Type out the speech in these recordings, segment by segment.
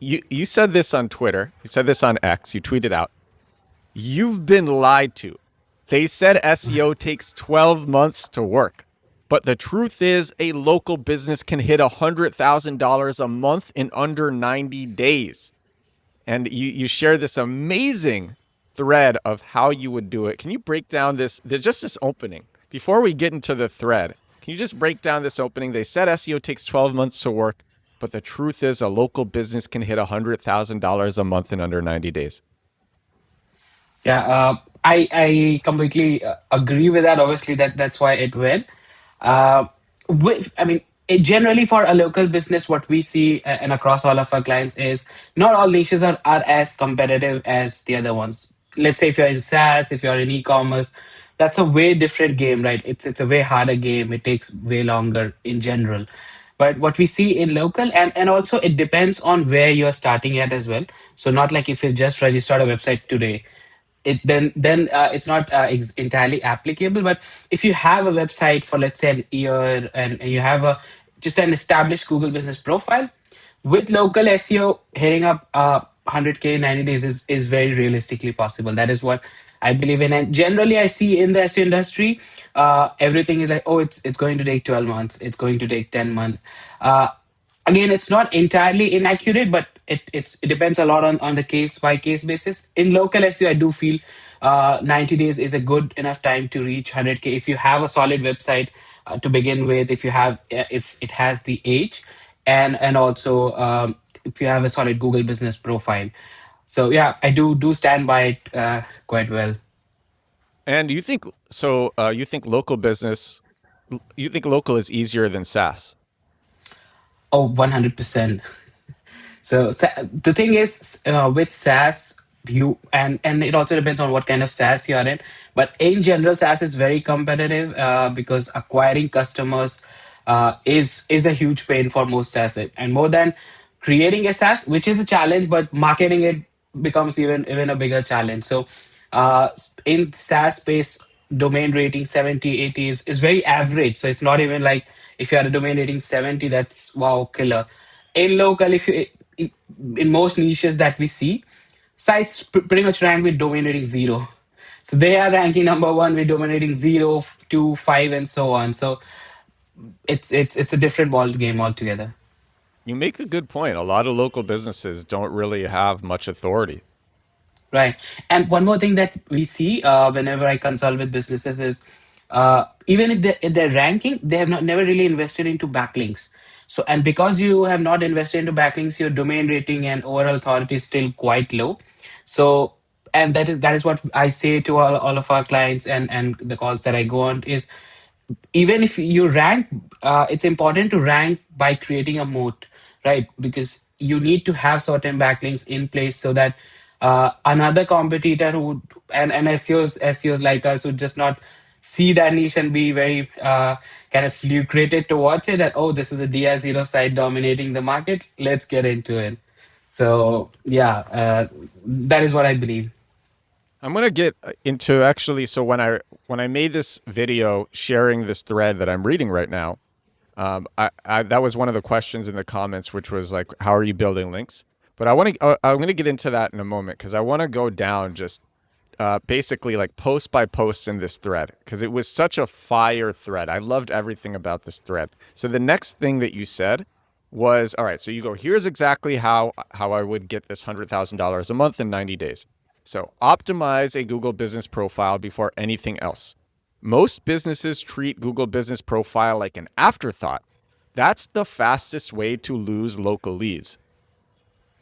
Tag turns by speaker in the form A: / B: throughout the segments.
A: You said this on Twitter. You said this on X. You tweeted out. You've been lied to. They said SEO takes 12 months to work. But the truth is, a local business can hit $100,000 a month in under 90 days. And you share this amazing thread of how you would do it. Can you break down this opening? Before we get into the thread, can you just break down this opening? They said SEO takes 12 months to work, but the truth is a local business can hit $100,000 a month in under 90 days.
B: Yeah, I completely agree with that. Obviously, that's why it went. I mean, generally for a local business, what we see and across all of our clients is not all niches are as competitive as the other ones. Let's say if you're in SaaS, if you're in e-commerce, that's a way different game, right? It's a way harder game. It takes way longer in general. But what we see in local, and also it depends on where you're starting at as well. So not like if you just registered a website today, it then it's not entirely applicable. But if you have a website for let's say an year, and you have a just an established Google business profile, with local SEO hitting up 100K in 90 days is very realistically possible. That is what I believe in. And generally I see in the SEO industry, everything is like, oh, it's going to take 12 months, it's going to take 10 months. Again, it's not entirely inaccurate, but it depends a lot on the case by case basis. In local SEO, I do feel 90 days is a good enough time to reach 100K if you have a solid website to begin with, if it has the age, and also if you have a solid Google business profile. So yeah, I do stand by it quite well.
A: And you think so? You think local business? You think local is easier than SaaS?
B: Oh, 100%. So the thing is, with SaaS, you and it also depends on what kind of SaaS you are in. But in general, SaaS is very competitive because acquiring customers is a huge pain for most SaaS. And more than creating a SaaS, which is a challenge, but marketing it becomes even a bigger challenge. So in SaaS space, domain rating 70, 80 is very average. So it's not even like if you had a domain rating 70, that's wow, killer. In local, if you in most niches that we see, sites pretty much rank with domain rating zero. So they are ranking number one with domain rating zero, two, five, and so on. So it's a different ball game altogether.
A: You make a good point. A lot of local businesses don't really have much authority.
B: Right. And one more thing that we see whenever I consult with businesses is even if they're ranking, they have not never really invested into backlinks. So, and because you have not invested into backlinks, your domain rating and overall authority is still quite low. So, and that is what I say to all of our clients and the calls that I go on is even if you rank, it's important to rank by creating a moat, right? Because you need to have certain backlinks in place so that another competitor who and SEOs like us would just not see that niche and be very kind of lucrated towards it. That oh, this is a DR0 site dominating the market. Let's get into it. So yeah, that is what I believe.
A: I'm gonna get into actually. So when I made this video sharing this thread that I'm reading right now, I that was one of the questions in the comments, which was like, "How are you building links?" But I'm gonna get into that in a moment because I want to go down just basically like post by post in this thread because it was such a fire thread. I loved everything about this thread. So the next thing that you said was, all right, so you go, here's exactly how I would get this $100,000 a month in 90 days. So optimize a Google business profile before anything else. Most businesses treat Google business profile like an afterthought. That's the fastest way to lose local leads.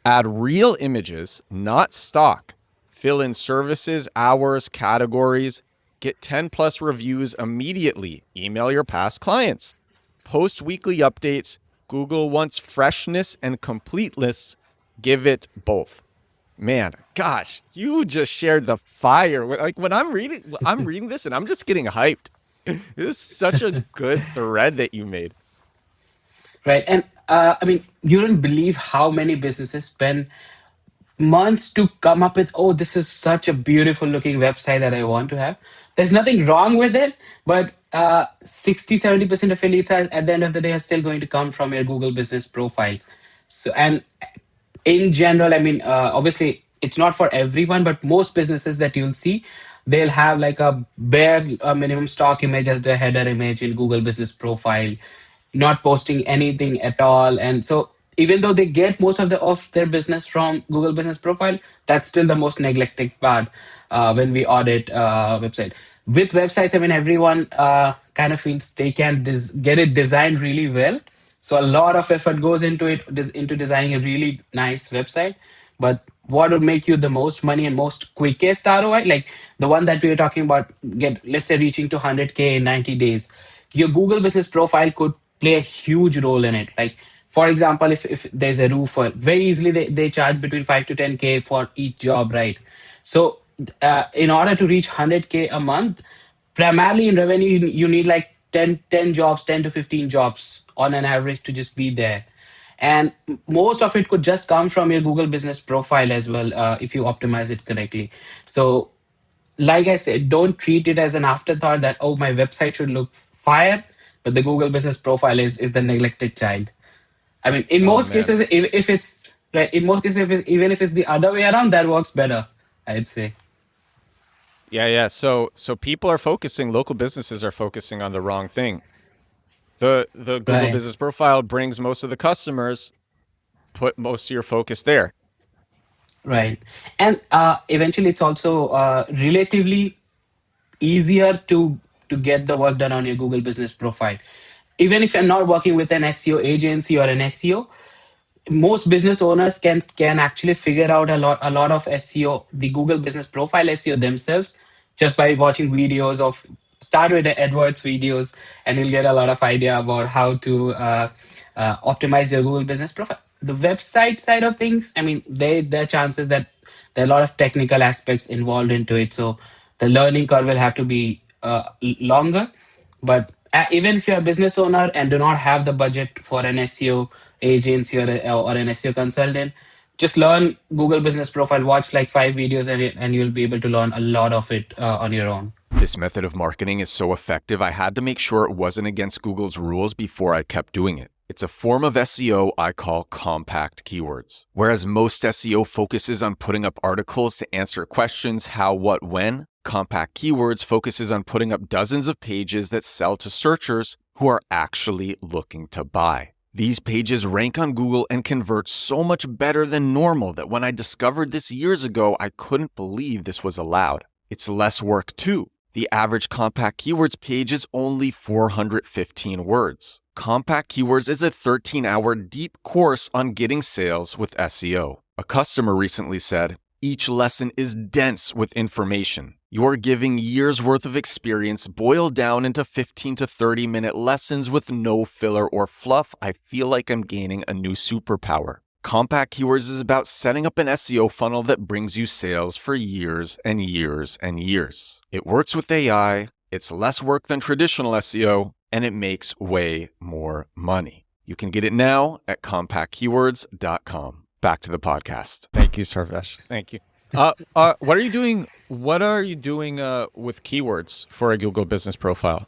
A: Add real images, not stock. Fill in services, hours, categories. Get 10 plus reviews immediately. Email your past clients. Post weekly updates. Google wants freshness and completeness. Give it both. Man, gosh, you just shared the fire. Like when I'm reading this and I'm just getting hyped. This is such a good thread that you made.
B: Right. And I mean, you don't believe how many businesses spend months to come up with, oh, this is such a beautiful looking website that I want to have. There's nothing wrong with it, but 60-70% of your leads at the end of the day are still going to come from your Google business profile. So, and in general, I mean, obviously it's not for everyone, but most businesses that you'll see, they'll have like a bare minimum stock image as their header image in Google Business Profile, not posting anything at all. And so even though they get most of their business from Google Business Profile, that's still the most neglected part when we audit website. With websites, I mean, everyone kind of feels they can get it designed really well, so a lot of effort goes into it, into designing a really nice website. But what would make you the most money and most quickest ROI, like the one that we were talking about, get, let's say, reaching to 100K in 90 days, your Google Business Profile could play a huge role in it. Like, for example, if there's a roofer, very easily they charge between 5 to 10K for each job, right? So in order to reach 100K a month, primarily in revenue, you need like 10 jobs, 10 to 15 jobs on an average to just be there. And most of it could just come from your Google Business Profile as well, if you optimize it correctly. So like I said, don't treat it as an afterthought that, oh, my website should look fire, but the Google Business Profile is the neglected child. I mean, in
A: Oh
B: most
A: man.
B: cases, if it's right, in most cases, even if it's the other way around, that works better, I'd say.
A: Yeah, yeah. So people are focusing, local businesses are focusing on the wrong thing. The Google
B: Right.
A: Business Profile brings most of the customers, put most of your focus there.
B: Right. And eventually, it's also relatively easier to get the work done on your Google Business Profile. Even if you're not working with an SEO agency or an SEO, most business owners can actually figure out a lot of SEO, the Google Business Profile SEO themselves, just by watching videos of, start with the AdWords videos, and you'll get a lot of idea about how to optimize your Google Business Profile. The website side of things, I mean, there are chances that there are a lot of technical aspects involved into it, so the learning curve will have to be longer. But even if you're a business owner and do not have the budget for an SEO agency or an SEO consultant, just learn Google Business Profile, watch like 5 videos, and you'll be able to learn a lot of it on your own.
A: This method of marketing is so effective, I had to make sure it wasn't against Google's rules before I kept doing it. It's a form of SEO I call compact keywords. Whereas most SEO focuses on putting up articles to answer questions how, what, when, compact keywords focuses on putting up dozens of pages that sell to searchers who are actually looking to buy. These pages rank on Google and convert so much better than normal that when I discovered this years ago, I couldn't believe this was allowed. It's less work too. The average compact keywords page is only 415 words. Compact Keywords is a 13-hour deep course on getting sales with SEO. A customer recently said, "Each lesson is dense with information. You're giving years worth of experience boiled down into 15 to 30-minute lessons with no filler or fluff. I feel like I'm gaining a new superpower." Compact Keywords is about setting up an SEO funnel that brings you sales for years and years and years. It works with AI, it's less work than traditional SEO, and it makes way more money. You can get it now at compactkeywords.com. Back to the podcast. Thank you, Sarvesh. Thank you. What are you doing? What are you doing with keywords for a Google Business Profile?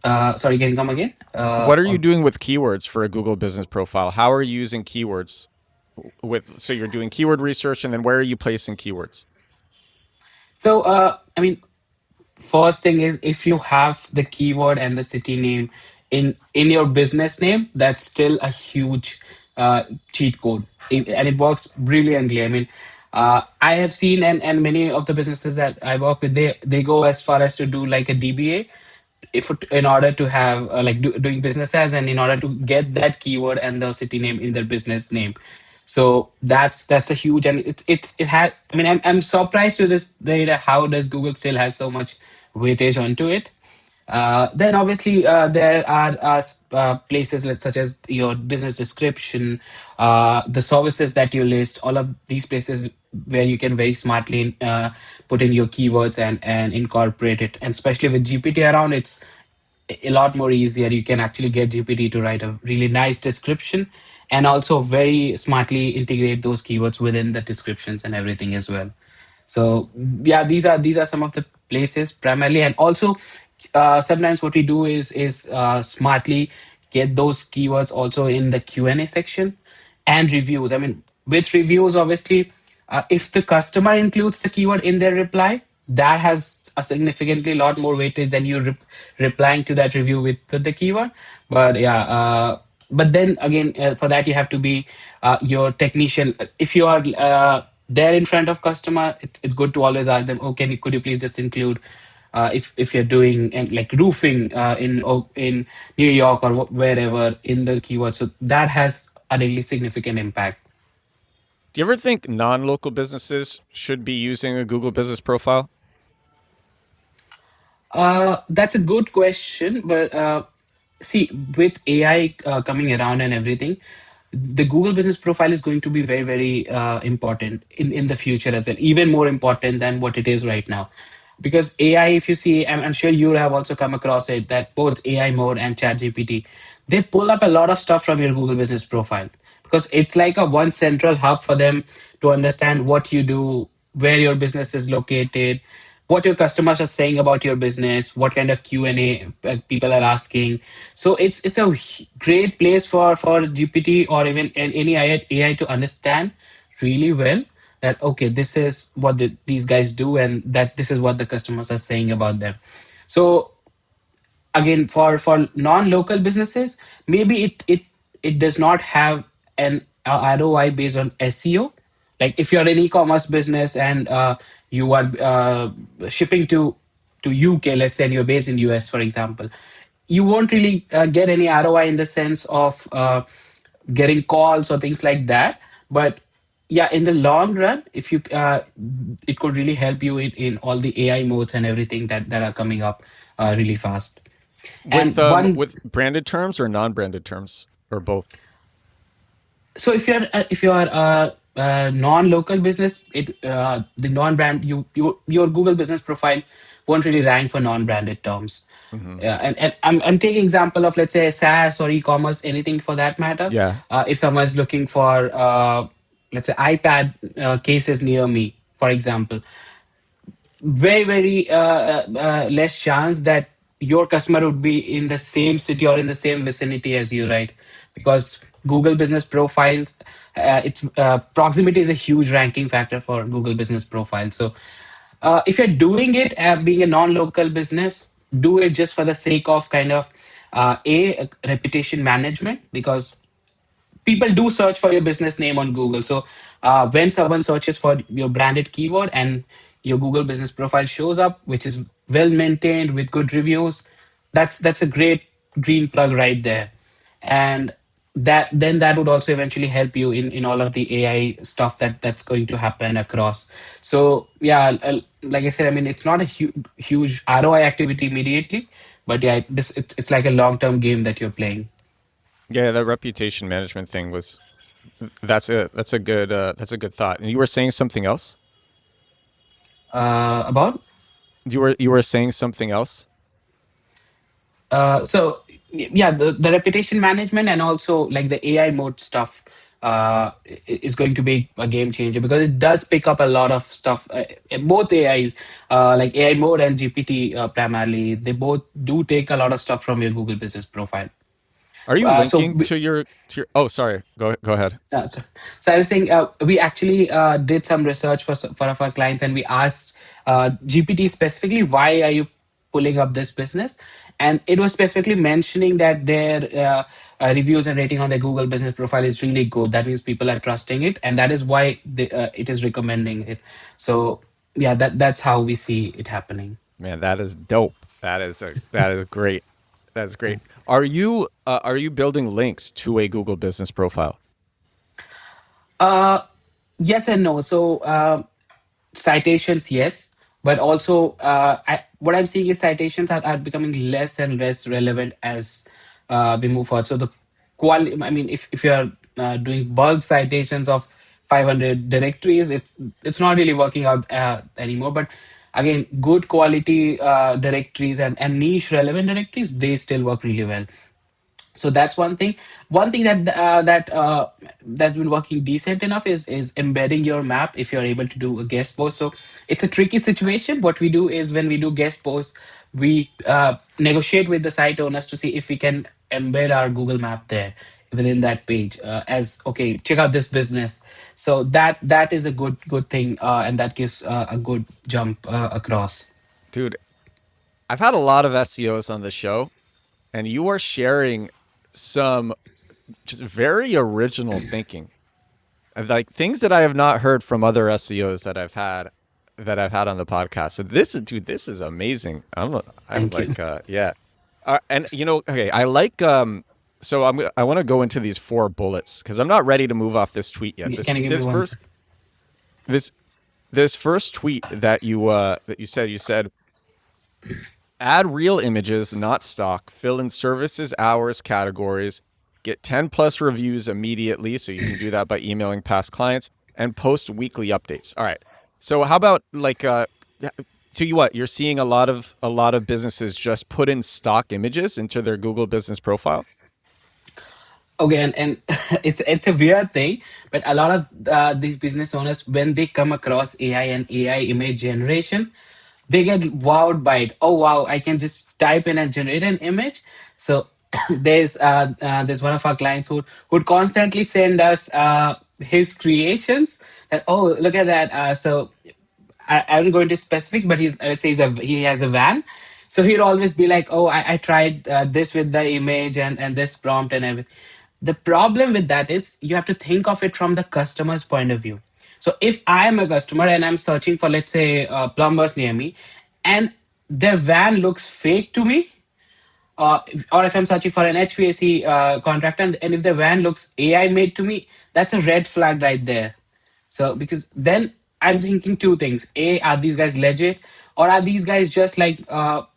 B: Sorry, can you come again?
A: What are you doing with keywords for a Google Business Profile? How are you using keywords so you're doing keyword research, and then where are you placing keywords?
B: So, I mean, first thing is, if you have the keyword and the city name in your business name, that's still a huge cheat code. And it works brilliantly. I mean, I have seen, and many of the businesses that I work with, they go as far as to do like a DBA, if in order to have doing business as, and in order to get that keyword and the city name in their business name. So that's a huge, and it had, I mean, I'm surprised to this data, how does Google still has so much weightage onto it. Then obviously there are places such as your business description, the services that you list, all of these places where you can very smartly put in your keywords and incorporate it. And especially with GPT around, it's a lot more easier. You can actually get GPT to write a really nice description, and also very smartly integrate those keywords within the descriptions and everything as well. So yeah, these are some of the places primarily. And also sometimes what we do is smartly get those keywords also in the Q&A section. and reviews. I mean, with reviews, obviously, if the customer includes the keyword in their reply, that has a significantly lot more weightage than you replying to that review with the keyword. But yeah, but then again, for that you have to be your technician. If you are there in front of customer, it's good to always ask them, oh, could you please just include if you're doing and like roofing in New York or wherever in the keyword. So that has a really significant impact.
A: Do you ever think non-local businesses should be using a Google Business Profile?
B: That's a good question, but see, with AI coming around and everything, the Google Business Profile is going to be very, very important in the future as well, even more important than what it is right now. Because AI, if you see, I'm sure you have also come across it, that both AI Mode and ChatGPT, they pull up a lot of stuff from your Google Business Profile because it's like a one central hub for them to understand what you do, where your business is located, what your customers are saying about your business, what kind of Q&A people are asking. So it's a great place for GPT or even any AI to understand really well that okay, this is what these guys do and that this is what the customers are saying about them. So again, for non-local businesses, maybe it does not have an ROI based on SEO. Like if you're an e-commerce business and you are shipping to UK, let's say, and you're based in US, for example, you won't really get any ROI in the sense of getting calls or things like that. But yeah, in the long run, if you it could really help you in all the AI modes and everything that are coming up really fast. And one,
A: With branded terms or non-branded terms or both?
B: so if you're a non-local business, the non-brand your Google Business Profile won't really rank for non-branded terms.
A: Hmm.
B: Yeah, and I'm taking example of, let's say, SaaS or e-commerce, anything for that matter.
A: Yeah.
B: If someone is looking for let's say iPad cases near me, for example, very very less chance that your customer would be in the same city or in the same vicinity as you, right? Because Google Business Profiles, it's proximity is a huge ranking factor for Google Business Profiles. So if you're doing it being a non-local business, do it just for the sake of kind of a reputation management, because people do search for your business name on Google. So when someone searches for your branded keyword and your Google Business Profile shows up, which is well maintained with good reviews, that's a great green plug right there. And that would also eventually help you in all of the AI stuff that's going to happen across. So yeah, like I said, I mean, it's not a huge ROI activity immediately, but yeah, it's like a long term game that you're playing.
A: Yeah, the reputation management thing was that's a good thought. And you were saying something else?
B: About
A: You were saying something else?
B: so yeah, the reputation management and also like the AI mode stuff is going to be a game changer because it does pick up a lot of stuff. Both AIs, like AI mode and GPT, primarily, they both do take a lot of stuff from your Google Business Profile.
A: Are you
B: So
A: linking to your Oh, sorry. Go ahead.
B: so I was saying we actually did some research for our clients, and we asked GPT specifically, why are you pulling up this business? And it was specifically mentioning that their reviews and rating on their Google Business Profile is really good. That means people are trusting it, and that is why it is recommending it. So yeah, that's how we see it happening.
A: Man, that is dope. That is great. That's great. Are you building links to a Google Business Profile?
B: Uh, yes and no. So citations, yes, but also what I'm seeing is citations are becoming less and less relevant as we move forward. So the quality, I mean, if you're doing bulk citations of 500 directories, it's not really working out anymore. But again, good quality directories and niche relevant directories, they still work really well. So that's one thing that's been working decent enough is embedding your map if you're able to do a guest post. So it's a tricky situation. What we do is, when we do guest posts, we negotiate with the site owners to see if we can embed our Google map there. within that page, as okay, check out this business. So that is a good thing, and that gives a good jump across.
A: Dude, I've had a lot of SEOs on the show, and you are sharing some just very original thinking, like things that I have not heard from other SEOs that I've had on the podcast. So this is, dude, this is amazing. I'm
B: Thank you.
A: like, yeah, and you know, okay, I like, so I want to go into these four bullets because I'm not ready to move off this tweet yet.
B: Can you give me one second?
A: This this first tweet that you said add real images, not stock. Fill in services, hours, categories. Get 10 plus reviews immediately. So you can do that by emailing past clients and post weekly updates. All right. So how about like to you what? You're seeing a lot of businesses just put in stock images into their Google business profile.
B: Okay, and it's a weird thing, but a lot of these business owners, when they come across AI and AI image generation, they get wowed by it. Oh wow, I can just type in and generate an image. So there's one of our clients who would constantly send us his creations. That, oh, look at that. So I won't go into specifics, but he's, let's say he has a van. So he'd always be like, "Oh, I tried this with the image and this prompt and everything." The problem with that is you have to think of it from the customer's point of view. So if I am a customer and I'm searching for, let's say, plumbers near me, and their van looks fake to me, or if I'm searching for an HVAC contractor, and if the van looks AI made to me, that's a red flag right there. So because then I'm thinking two things: A, are these guys legit, or are these guys just like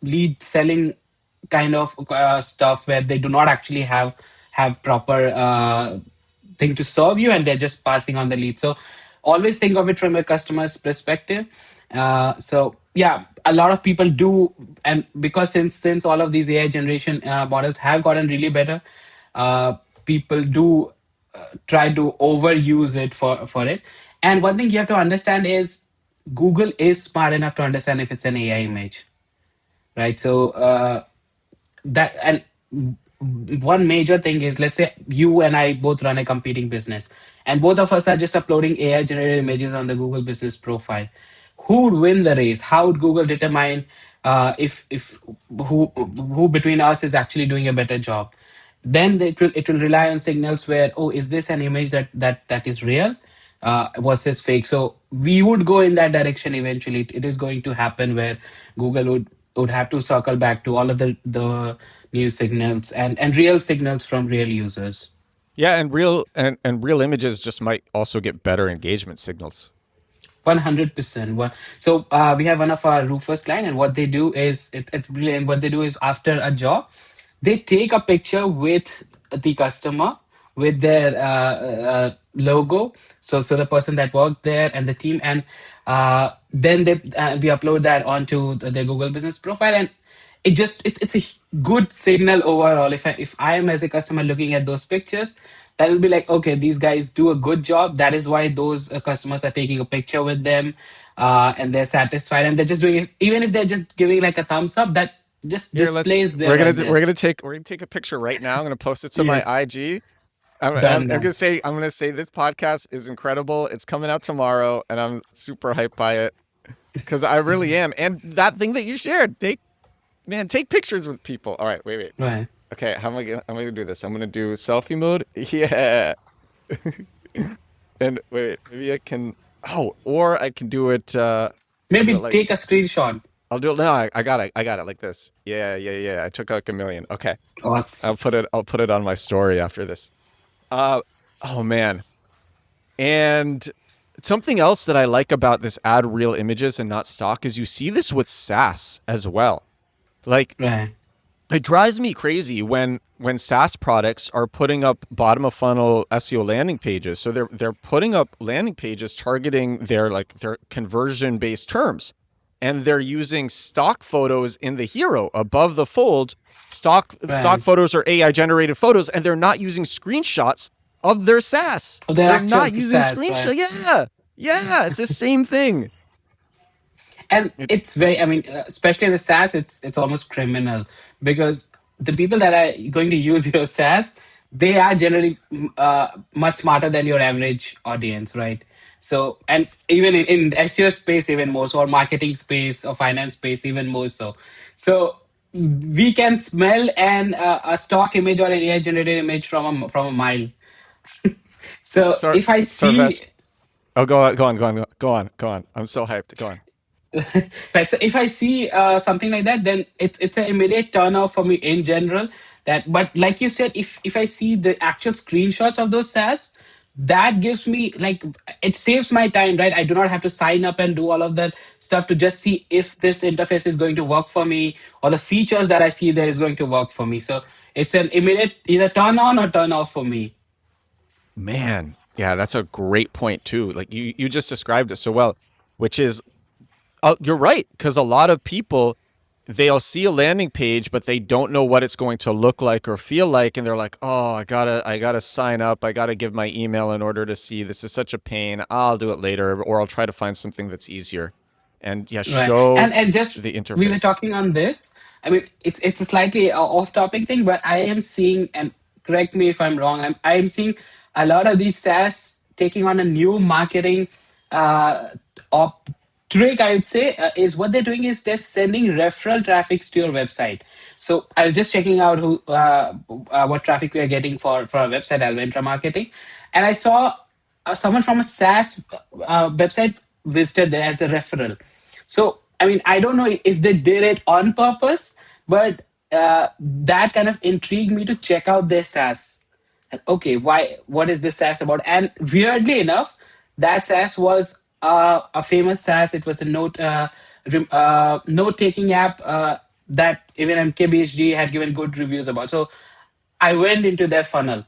B: lead selling kind of stuff where they do not actually have proper thing to serve you, and they're just passing on the lead. So always think of it from a customer's perspective. So yeah, a lot of people do, and because since all of these AI generation models have gotten really better, people do try to overuse it for it. And one thing you have to understand is Google is smart enough to understand if it's an AI image, right? So that, and one major thing is, let's say you and I both run a competing business, and both of us are just uploading AI generated images on the Google business profile. Who would win the race? How would Google determine if who between us is actually doing a better job? Then it will rely on signals where, oh, is this an image that is real versus fake? So we would go in that direction eventually. It is going to happen where Google would have to circle back to all of the news signals and real signals from real users.
A: Yeah, and real images just might also get better engagement signals.
B: 100%. So we have one of our roofers client, and what they do is it's brilliant. What they do is, after a job, they take a picture with the customer with their logo. So the person that worked there and the team, and then we upload that onto their Google business profile, and it's a good signal overall. If I am as a customer looking at those pictures, that will be like, okay, these guys do a good job. That is why those customers are taking a picture with them, and they're satisfied, and they're just doing it. Even if they're just giving like a thumbs up, that just
A: Here, let's
B: displays there right there.
A: we're gonna take a picture right now. I'm gonna post it to my
B: Yes,
A: IG.
B: done, done.
A: I'm gonna say this podcast is incredible. It's coming out tomorrow, and I'm super hyped by it because I really am. And that thing that you shared, take pictures with people. All right, wait.
B: Right.
A: Okay, I'm gonna do this. I'm gonna do selfie mode. Yeah, and wait, maybe I can. Oh, or I can do it. I'll do it
B: Maybe
A: like
B: take a screenshot.
A: I'll do it. No, I got it. I got it like this. Yeah. I took like a million. Okay,
B: Oh, it's
A: I'll put it on my story after this. Uh, oh man. And something else that I like about this add real images and not stock is you see this with SaaS as well. Like
B: right.
A: it drives me crazy when SaaS products are putting up bottom of funnel SEO landing pages. So they're putting up landing pages targeting their conversion based terms. And they're using stock photos in the hero above the fold. Stock
B: Right.
A: photos are AI generated photos, and they're not using screenshots of their SaaS.
B: Oh, they're
A: They're
B: actual
A: not using
B: SaaS, right?
A: screenshots. Yeah, it's the same thing.
B: And
A: It,
B: it's very, I mean, especially in the SaaS, it's almost criminal, because the people that are going to use your SaaS, they are generally much smarter than your average audience, right? So, and even in SEO space, even more so, or marketing space or finance space, even more so. So we can smell a stock image or an AI generated image from a mile. So
A: Sir,
B: if I see
A: Sarvesh. Oh, go on, go on, go on, go on, go on. I'm so hyped. Go on.
B: right, so if I see something like that, then it's an immediate turn off for me in general. That, but like you said, if I see the actual screenshots of those SaaS, that gives me like, it saves my time, right? I do not have to sign up and do all of that stuff to just see if this interface is going to work for me, or the features that I see there is going to work for me. So it's an immediate either turn on or turn off for me.
A: Man, yeah, that's a great point too. Like you just described it so well, which is you're right, because a lot of people they'll see a landing page but they don't know what it's going to look like or feel like, and they're like, oh, I gotta sign up, I gotta give my email in order to see. This is such a pain. I'll do it later, or I'll try to find something that's easier. And yeah,
B: Right.
A: show
B: And just
A: the
B: we were
A: interface.
B: talking on this. I mean, it's a slightly off topic thing, but I am seeing, and correct me if I'm wrong, I am seeing a lot of these SaaS taking on a new marketing uh op trick, I would say, is what they're doing is they're sending referral traffics to your website. So I was just checking out what traffic we are getting for our website, Alventra Marketing, and I saw someone from a SaaS website visited there as a referral. So, I mean, I don't know if they did it on purpose, but that kind of intrigued me to check out their SaaS. Okay, why? What is this SaaS about? And weirdly enough, that SaaS was a famous SaaS. It was a note taking app that even MKBHD had given good reviews about. So I went into their funnel.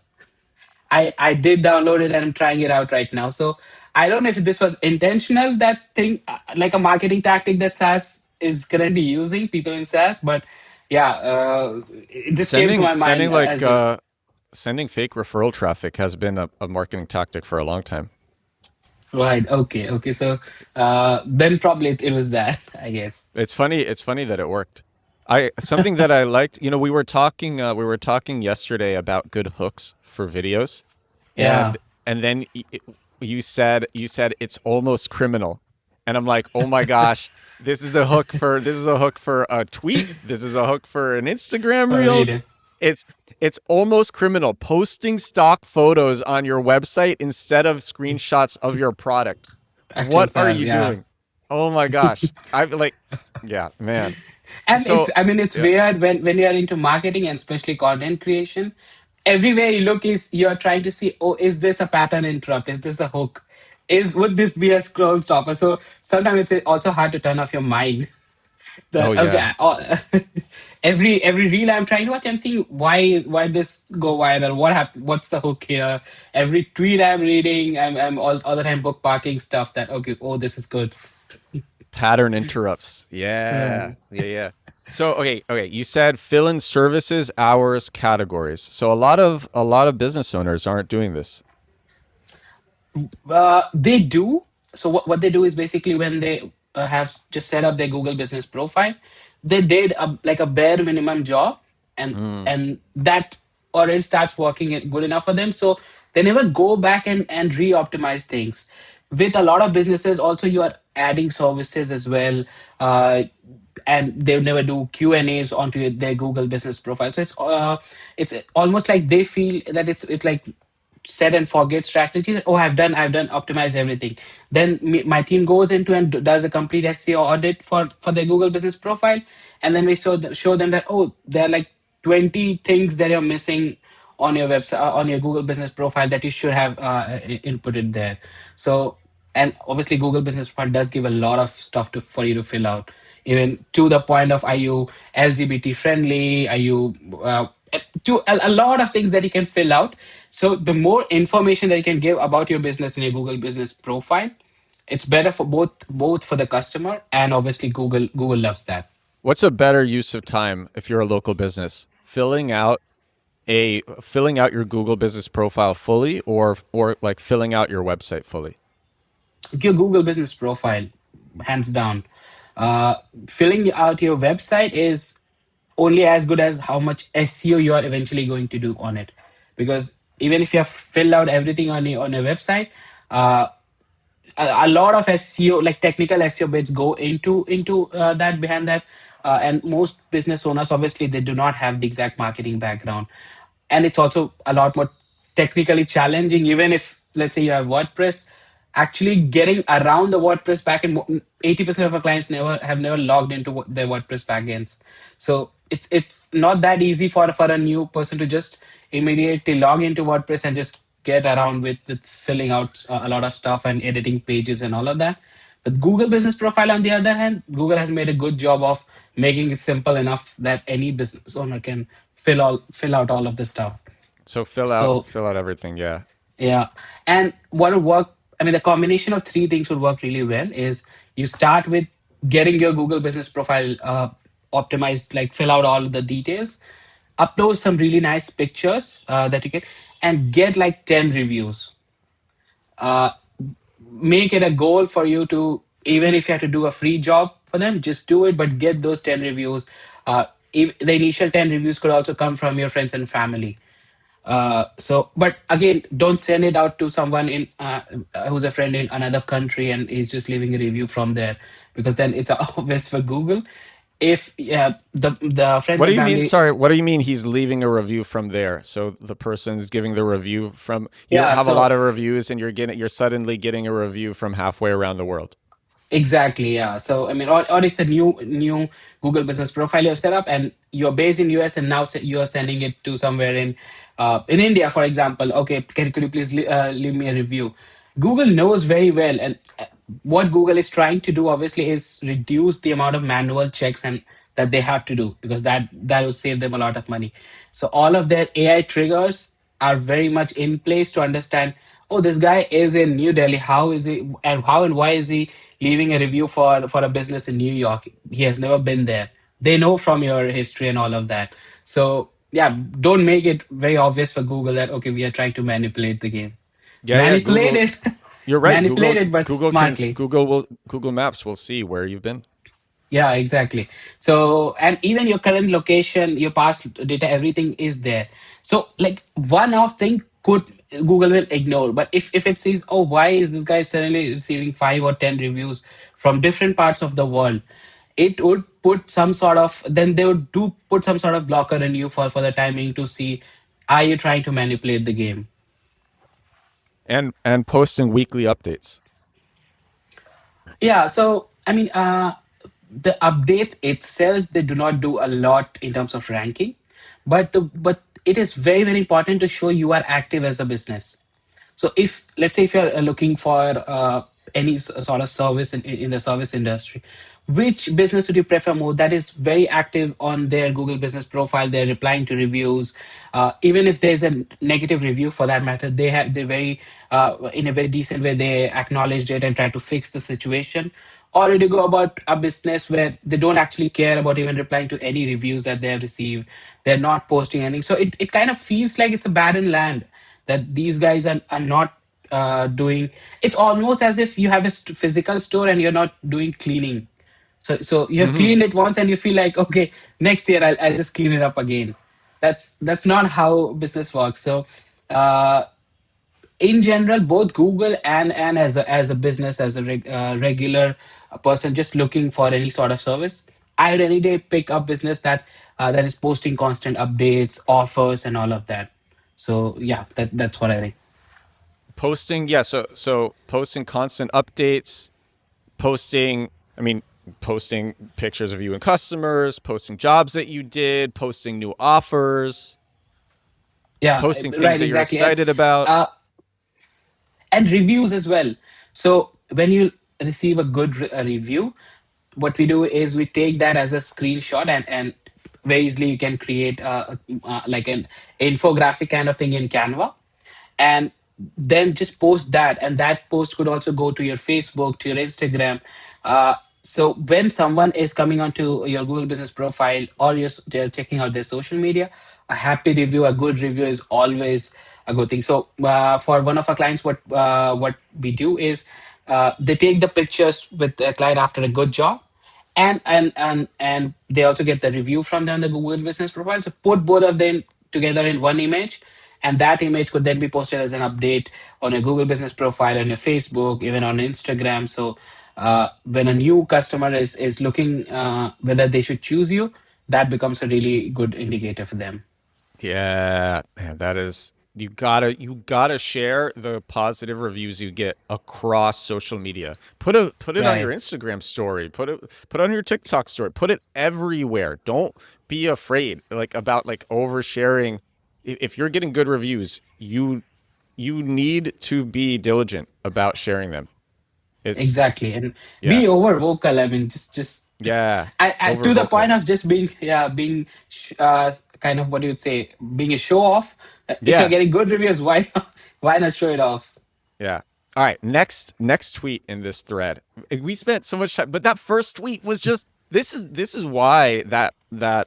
B: I did download it and I'm trying it out right now. So I don't know if this was intentional, that thing, like a marketing tactic that SaaS is currently using, people in SaaS, but yeah, it just came to
A: Sending
B: my
A: sending
B: mind
A: like
B: as you.
A: sending fake referral traffic has been a marketing tactic for a long time.
B: Right. Okay. Okay. So then probably it was that, I guess.
A: It's funny. It's funny that it worked. I something that I liked. We were talking yesterday about good hooks for videos,
B: Yeah.
A: and then you said it's almost criminal, and I'm like, oh my gosh, this is a hook for a tweet. This is a hook for an Instagram
B: For a
A: reel.
B: video.
A: It's it's almost criminal posting stock photos on your website instead of screenshots of your product.
B: Actual
A: What are
B: SaaS.
A: you
B: Yeah.
A: doing? Oh my gosh. I like yeah, man.
B: And
A: So,
B: I mean, it's
A: yeah.
B: weird when you are into marketing and especially content creation. Everywhere you look is you're trying to see, oh, is this a pattern interrupt? Is this a hook? Would this be a scroll stopper? So sometimes it's also hard to turn off your mind.
A: Oh
B: That
A: yeah.
B: okay, every reel I'm trying to watch, I'm seeing why this go viral. What happened? What's the hook here? Every tweet I'm reading, I'm all the time bookmarking stuff that okay, oh, this is good.
A: Pattern interrupts. Yeah.
B: Right.
A: Yeah, yeah. So, okay, you said fill in services, hours, categories. So a lot of business owners aren't doing this.
B: They do. So what they do is basically when they have just set up their Google business profile, they did like a bare minimum job, and
A: Mm.
B: and that already starts working good enough for them. So they never go back and re-optimize things. With a lot of businesses, also you are adding services as well, uh, and they never do Q&As onto their Google business profile. So it's almost like they feel that it's like set and forget strategy that, oh, I've done optimize everything. Then my team goes into and does a complete SEO audit for their Google business profile, and then we show them that, oh, there are like 20 things that you're missing on your website, on your Google business profile, that you should have inputted there. So, and obviously Google business profile does give a lot of stuff for you to fill out, even to the point of, are you LGBT friendly, are you to a lot of things that you can fill out. So the more information that you can give about your business in your Google business profile, it's better for both for the customer, and obviously Google loves that.
A: What's a better use of time if you're a local business? Filling out your Google business profile fully, or like filling out your website fully?
B: Your Google business profile, hands down. uh, Filling out your website is only as good as how much SEO you are eventually going to do on it. because even if you have filled out everything on your website, uh, a lot of SEO, like technical SEO bits, go into that behind that. And most business owners, obviously, they do not have the exact marketing background, and it's also a lot more technically challenging. Even if, let's say, you have WordPress, actually getting around the WordPress backend, 80% of our clients never logged into their WordPress backends. So it's not that easy for a new person to just immediately log into WordPress and just get around with filling out a lot of stuff and editing pages and all of that. But Google Business Profile, on the other hand, Google has made a good job of making it simple enough that any business owner can fill out all of this stuff.
A: So
B: So
A: fill out everything. Yeah.
B: yeah, and what would work? I mean, the combination of three things would work really well. Is you start with getting your Google Business Profile optimized, like fill out all the details, upload some really nice pictures that you get, and get like 10 reviews. uh, Make it a goal for you to, even if you have to do a free job for them, just do it, but get those 10 reviews. The initial 10 reviews could also come from your friends and family. So, but again, don't send it out to someone in who's a friend in another country and is just leaving a review from there, because then it's obvious for Google. If the friends
A: What do
B: and
A: you mean?
B: family,
A: Sorry, what do you mean he's leaving a review from there? So the person is giving the review from, you don't
B: yeah,
A: have a
B: so
A: lot of reviews and you're suddenly getting a review from halfway around the world.
B: exactly, yeah. So I mean, or it's a new Google Business Profile you've set up, and you're based in US, and now you are sending it to somewhere in India, for example. Okay, could you please leave me a review? Google knows very well, and what Google is trying to do, obviously, is reduce the amount of manual checks and that they have to do, because that will save them a lot of money. So all of their AI triggers are very much in place to understand, oh, this guy is in New Delhi, how is he, and how and why is he leaving a review for a business in New York? He has never been there. They know from your history and all of that. So yeah, don't make it very obvious for Google that, okay, we are trying to manipulate the game.
A: Yeah, yeah,
B: Manipulate
A: Google.
B: it.
A: You're right.
B: Manipulate it, but smartly.
A: Google Maps will see where you've been.
B: Yeah, exactly. So, and even your current location, your past data, everything is there. So, like one off thing could Google will ignore. But if it sees, oh, why is this guy suddenly receiving 5 or 10 reviews from different parts of the world, it would put some sort of, then they would do put some sort of blocker in you for the timing to see, are you trying to manipulate the game?
A: And posting weekly updates.
B: Yeah, so I mean, the updates itself, they do not do a lot in terms of ranking, but it is very very important to show you are active as a business. So if, let's say, if you're looking for any sort of service in the service industry, which business would you prefer more? That is very active on their Google Business Profile. They're replying to reviews. Even if there's a negative review, for that matter, they're very in a very decent way. They acknowledged it and try to fix the situation. Or did you go about a business where they don't actually care about even replying to any reviews that they have received? They're not posting anything. So it kind of feels like it's a barren land, that these guys are not doing. It's almost as if you have a physical store and you're not doing cleaning. So you have cleaned it once and you feel like, okay, next year I'll just clean it up again. That's not how business works. So uh, in general, both Google and as a business, as a regular person just looking for any sort of service, I'd any day pick up business that is posting constant updates, offers, and all of that. So yeah, that's what I think.
A: Posting, yeah, so posting constant updates, posting, I mean, posting pictures of you and customers, posting jobs that you did, posting new offers,
B: Yeah,
A: posting things
B: right,
A: that you're
B: exactly. And
A: excited about.
B: uh, and reviews as well. So when you receive a good review, what we do is we take that as a screenshot, and very easily you can create like an infographic kind of thing in Canva, and then just post that, and that post could also go to your Facebook, to your Instagram. So when someone is coming onto your Google Business Profile, or they're checking out their social media, a happy review, a good review is always a good thing. So for one of our clients, what we do is they take the pictures with the client after a good job, and they also get the review from them on the Google Business Profile. So put both of them together in one image, and that image could then be posted as an update on your Google business profile, on your Facebook, even on Instagram. So when a new customer is looking whether they should choose you, that becomes a really good indicator for them.
A: Yeah, man, that is you gotta share the positive reviews you get across social media. Put it on your
B: Right.
A: Instagram story. Put it on your TikTok story. Put it everywhere. Don't be afraid like about like oversharing. If you're getting good reviews, you need to be diligent about sharing them. It's
B: Exactly, and
A: yeah,
B: be over vocal. I mean, just
A: yeah,
B: I
A: over
B: to the
A: vocal.
B: point of just being, yeah, being kind of, what do you say, being a show off. If you're
A: Yeah,
B: getting good reviews, why not, why not show it off?
A: yeah. All right, next tweet in this thread. We spent so much time, but that first tweet was just this is why that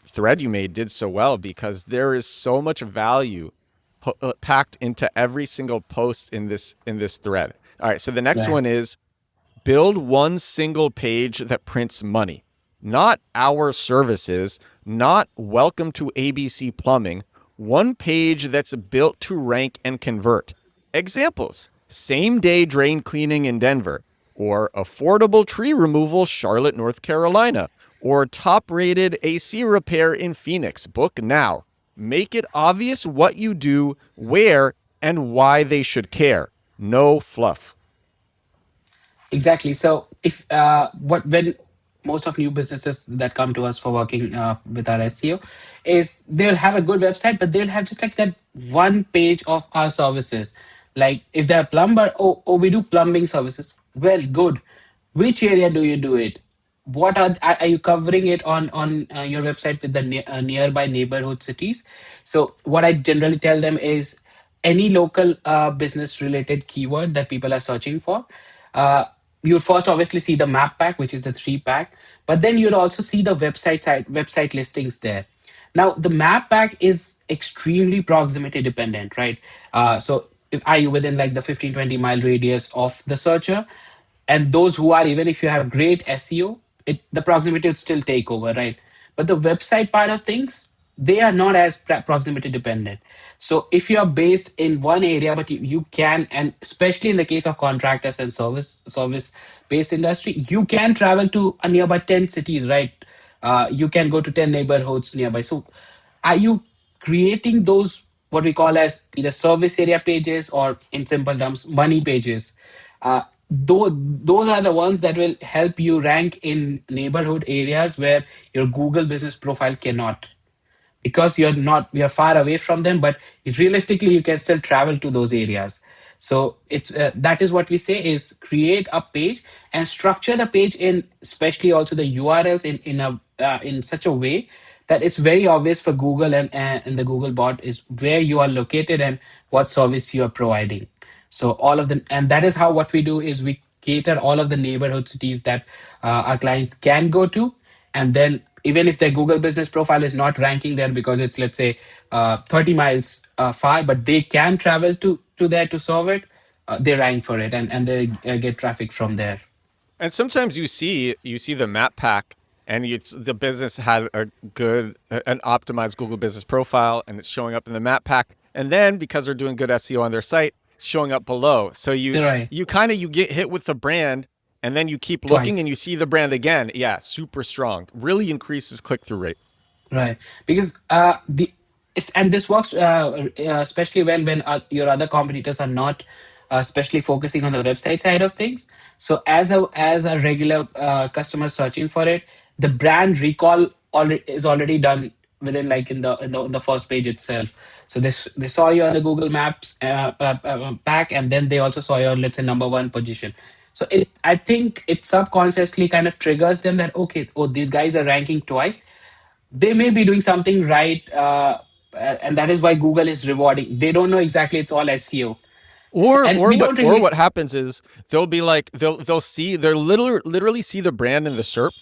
A: thread you made did so well because there is so much value packed into every single post in this thread. All right, so the next
B: Right.
A: one is build one single page that prints money, not our services, not welcome to ABC Plumbing, one page that's built to rank and convert. Examples: same day drain cleaning in Denver, or affordable tree removal, Charlotte, North Carolina, or top rated AC repair in Phoenix. Book now. Make it obvious what you do, where, and why they should care. No fluff.
B: Exactly. So if what when most of new businesses that come to us for working with our SEO is they'll have a good website, but they'll have just like that one page of our services. Like if they're a plumber, oh, we do plumbing services. Well, good. Which area do you do it? What are you covering it on your website with the nearby neighborhood cities? So what I generally tell them is any local business related keyword that people are searching for, uh, you'd first obviously see the map pack, which is the 3 pack, but then you'd also see the website listings there. Now the map pack is extremely proximity dependent, right? So are you within like the 15-20 mile radius of the searcher? And those who are, even if you have great SEO, the proximity would still take over, right? But the website part of things, they are not as proximity dependent. So if you are based in one area, but you can, and especially in the case of contractors and service based industry, you can travel to a nearby 10 cities, right? You can go to 10 neighborhoods nearby. So are you creating those, what we call as either service area pages, or in simple terms money pages? Those are the ones that will help you rank in neighborhood areas where your Google business profile cannot, because you're far away from them, but realistically you can still travel to those areas. So it's that is what we say is create a page and structure the page in, especially also the URLs in such a way that it's very obvious for Google, and the Google bot is where you are located and what service you are providing. So all of them, and that is how what we do is we cater all of the neighborhood cities that our clients can go to. And then even if their Google business profile is not ranking there because it's, let's say, 30 miles far, but they can travel to there to solve it, they rank for it, and they get traffic from there.
A: And sometimes you see the map pack and it's the business had a good an optimized Google business profile and it's showing up in the map pack. And then because they're doing good SEO on their site, it's showing up below. So you
B: Right.
A: you kind of you get hit with the brand and then you keep looking and
B: Twice.
A: you see the brand again. Yeah, super strong. Really increases click-through rate.
B: Right, because and this works especially when your other competitors are not especially focusing on the website side of things. So as a regular customer searching for it, the brand recall already is already done within, like, in the first page itself. So they saw you on the Google Maps pack, and then they also saw your, let's say, number one position. So I think it subconsciously kind of triggers them that, okay, oh, these guys are ranking twice, they may be doing something right, and that is why Google is rewarding. They don't know exactly it's all SEO,
A: Or
B: and
A: or
B: we
A: what
B: don't
A: or
B: really.
A: what happens is they'll be like they'll see they'll literally see the brand in the SERP,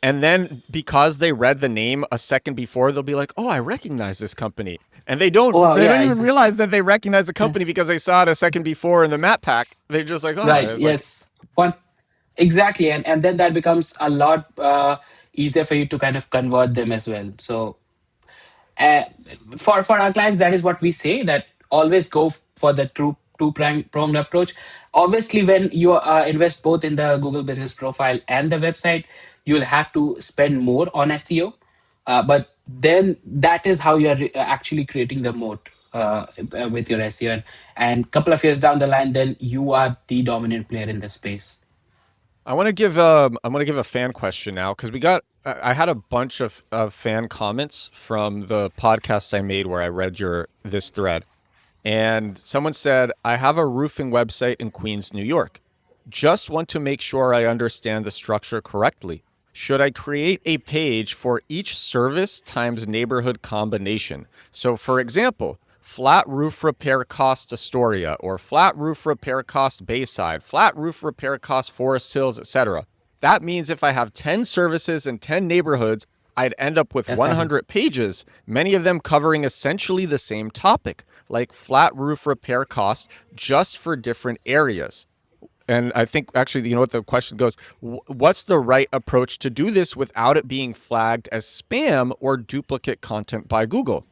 A: and then because they read the name a second before, they'll be like, "Oh, I recognize this company," and they don't
B: Oh
A: they don't
B: yeah,
A: even realize that they recognize the company
B: yes,
A: because they saw it a second before in the map pack. They're just like,
B: right,
A: "Oh, like
B: yes, one, exactly, and then that becomes a lot easier for you to kind of convert them as well. So uh, for our clients, that is what we say, that always go for the two pronged approach. Obviously, when you invest both in the Google Business Profile and the website, you'll have to spend more on SEO. But then that is how you're actually creating the moat with your SEO. And couple of years down the line, then you are the dominant player in the space.
A: I want to give a fan question now because I had a bunch of fan comments from the podcasts I made where I read your this thread. And someone said, I have a roofing website in Queens, New York. Just want to make sure I understand the structure correctly. Should I create a page for each service times neighborhood combination? So, for example, flat roof repair cost Astoria, or flat roof repair cost Bayside, flat roof repair cost Forest Hills, etc. That means if I have 10 services in 10 neighborhoods, I'd end up with
B: That's happening.
A: 100 pages, many of them covering essentially the same topic, like flat roof repair costs just for different areas. And I think actually, you know what the question goes, what's the right approach to do this without it being flagged as spam or duplicate content by Google?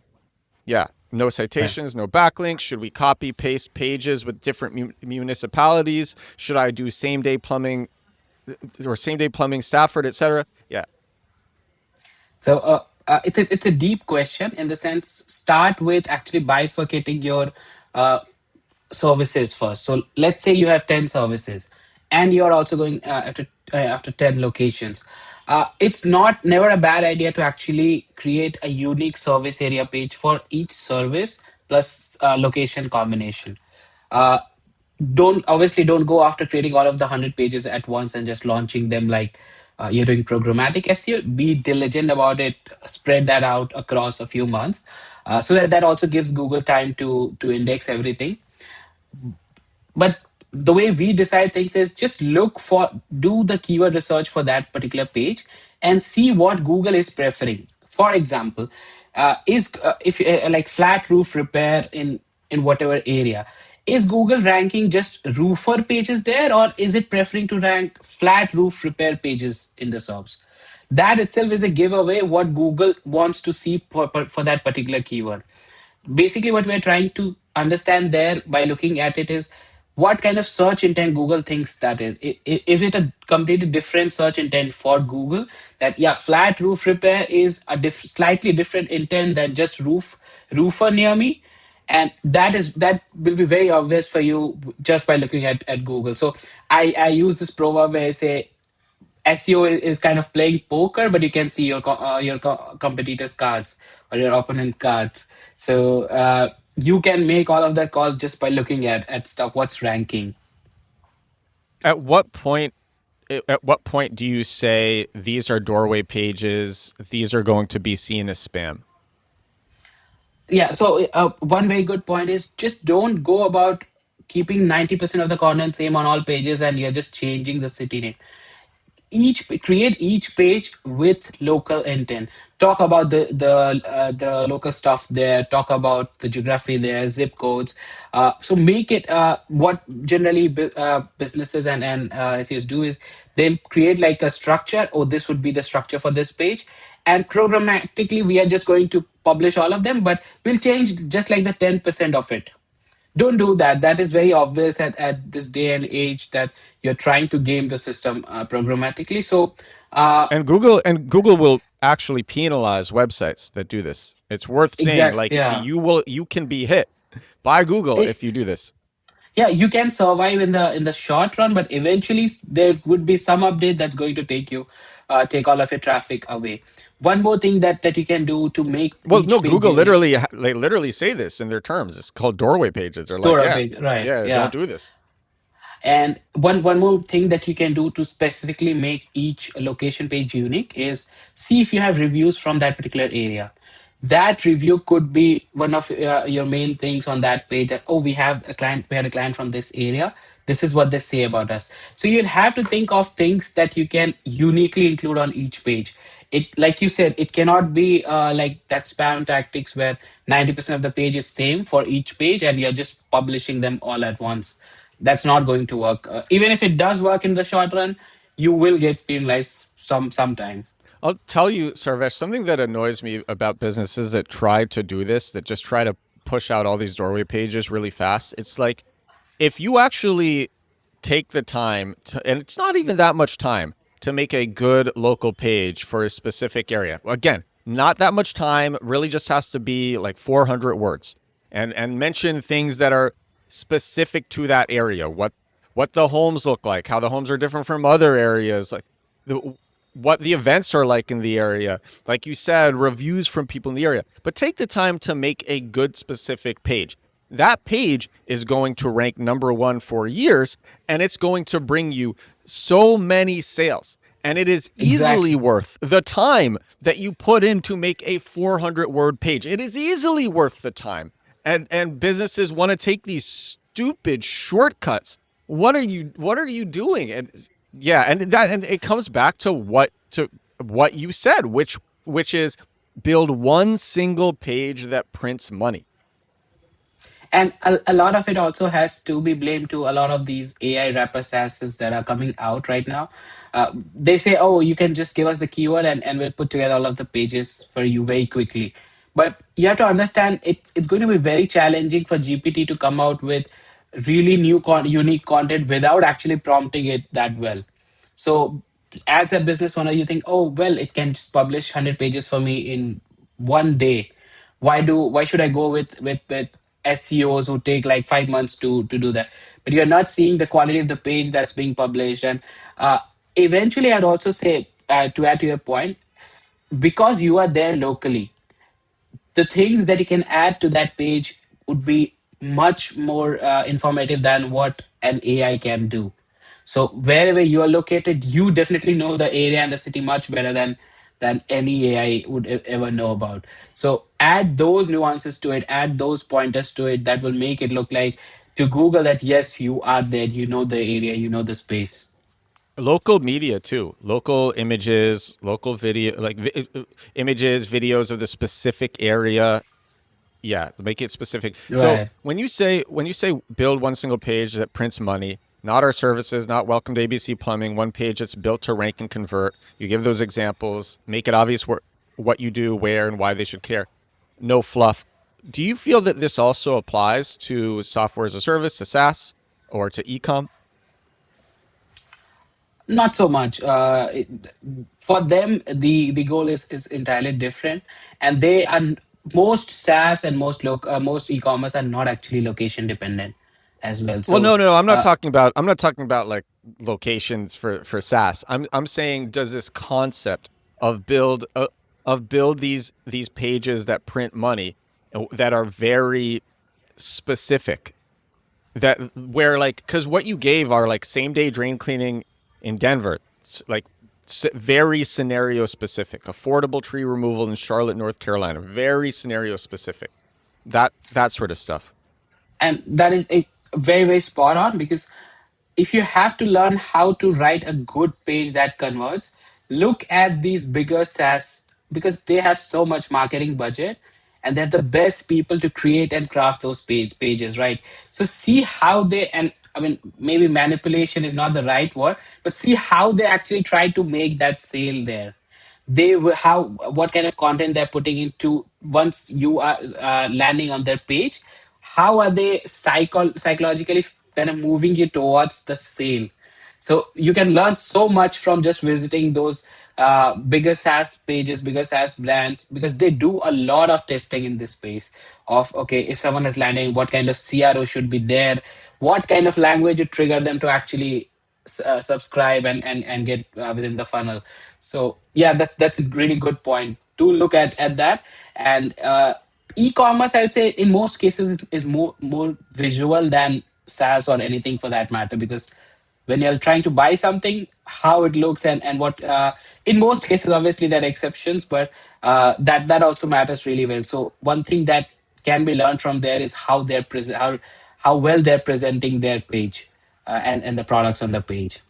A: Yeah. No
B: Right.
A: citations, no backlinks. Should we copy paste pages with different municipalities? Should I do same day plumbing or same day plumbing Stafford, etc.? Yeah.
B: So it's a deep question in the sense. Start with actually bifurcating your uh, services first. So let's say you have 10 services, and you're also going after 10 locations. It's not never a bad idea to actually create a unique service area page for each service plus location combination. Uh, don't go after creating all of the 100 pages at once and just launching them like you're doing programmatic SEO. Be diligent about it, spread that out across a few months, so that also gives Google time to index everything. But the way we decide things is just do the keyword research for that particular page and see what Google is preferring. For example, is if like flat roof repair in whatever area, is Google ranking just roofer pages there, or is it preferring to rank flat roof repair pages in the SERPs? That itself is a giveaway what Google wants to see for that particular keyword. Basically what we're trying to understand there by looking at it is what kind of search intent Google thinks that is. Is it a completely different search intent for Google, that yeah, flat roof repair is a slightly different intent than just roofer near me? And that will be very obvious for you just by looking at Google. So I use this proverb where I say SEO is kind of playing poker, but you can see your competitors' cards or your opponent cards. So you can make all of that call just by looking at stuff. What's ranking?
A: At what point at what point do you say these are doorway pages, these are going to be seen as spam?
B: Yeah. So one very good point is just don't go about keeping 90% of the content same on all pages, and you're just changing the city name. Create each page with local intent. Talk about the local stuff there, talk about the geography there, zip codes. So make it what generally businesses and SEOs do is they'll create like a structure. Oh, this would be the structure for this page, and programmatically we are just going to publish all of them, but we'll change just like the 10% of it. Don't do that. That is very obvious at this day and age that you're trying to game the system programmatically. So uh
A: And Google will actually penalize websites that do this. It's worth saying,
B: exact
A: like,
B: yeah.
A: you can be hit by Google
B: It,
A: if you do this.
B: yeah, you can survive in the short run, but eventually there would be some update that's going to take all of your traffic away. One more thing that you can do to make
A: Well, no,
B: each page
A: Google
B: unique.
A: literally they literally say this in their terms. It's called doorway pages. They're like,
B: Store
A: yeah,
B: page, right?
A: yeah, don't
B: Yeah.
A: do this.
B: And one more thing that you can do to specifically make each location page unique is see if you have reviews from that particular area. That review could be one of your main things on that page. That oh, we had a client from this area. This is what they say about us. So you'll have to think of things that you can uniquely include on each page. It, like you said, it cannot be like that spam tactics where 90% of the page is same for each page and you're just publishing them all at once. That's not going to work. Even if it does work in the short run, you will get penalized sometime.
A: I'll tell you, Sarvesh, something that annoys me about businesses that try to do this, that just try to push out all these doorway pages really fast. It's like if you actually take the time to, and it's not even that much time to make a good local page for a specific area. Again, not that much time, really just has to be like 400 words and mention things that are specific to that area. What the homes look like, how the homes are different from other areas, like the what the events are like in the area. Like you said, reviews from people in the area. But take the time to make a good specific page. That page is going to rank number one for years, and it's going to bring you so many sales. And it is easily
B: Exactly.
A: worth the time that you put in to make a 400 word page. It is easily worth the time. And businesses want to take these stupid shortcuts. What are you doing? And yeah, and it comes back to what you said, which is build one single page that prints money.
B: And a lot of it also has to be blamed to a lot of these AI wrapper SaaSs that are coming out right now. They say, oh, you can just give us the keyword and we'll put together all of the pages for you very quickly. But you have to understand it's going to be very challenging for GPT to come out with really unique content without actually prompting it that well. So as a business owner, you think, oh well, it can just publish 100 pages for me in one day. Why should I go with SEOs who take like 5 months to do that? But you're not seeing the quality of the page that's being published. And eventually, I'd also say, to add to your point, because you are there locally, the things that you can add to that page would be much more informative than what an AI can do. So wherever you are located, you definitely know the area and the city much better than any AI would ever know about. So add those nuances to it, add those pointers to it that will make it look like to Google that yes, you are there, you know the area, you know the space.
A: Local media too, local images, local video, like images, videos of the specific area. Yeah, make it specific. So
B: Right.
A: when you say build one single page that prints money, not our services, not welcome to ABC Plumbing, one page that's built to rank and convert. You give those examples, make it obvious what you do, where, and why they should care. No fluff. Do you feel that this also applies to software as a service, to SaaS, or to ecom?
B: Not so much. For them, the goal is entirely different, and they are most SaaS and most e-commerce are not actually location dependent as well.
A: Well,
B: So,
A: no. I'm not
B: uh,
A: talking about. I'm not talking about like locations for SaaS. I'm saying does this concept of build these pages that print money that are very specific that where like because what you gave are like same day drain cleaning in Denver, like very scenario specific, affordable tree removal in Charlotte, North Carolina, very scenario specific. That sort of stuff.
B: and that is a very spot on, because if you have to learn how to write a good page that converts, look at these bigger SaaS, because they have so much marketing budget and they're the best people to create and craft those pages, right? So see how they, and I mean, maybe manipulation is not the right word, but see how they actually try to make that sale there. How, what kind of content they're putting into once you are landing on their page. How are they psychologically kind of moving you towards the sale? So you can learn so much from just visiting those bigger SaaS pages, bigger SaaS brands, because they do a lot of testing in this space of, okay, if someone is landing, what kind of CRO should be there, what kind of language would trigger them to actually subscribe and get within the funnel. So yeah, that's a really good point to look at that. And e-commerce, I would say, in most cases is more visual than SaaS or anything for that matter, because when you're trying to buy something, how it looks and what in most cases, obviously there are exceptions, but that also matters really well. So one thing that can be learned from there is how they're how well they're presenting their page, and the products on the page.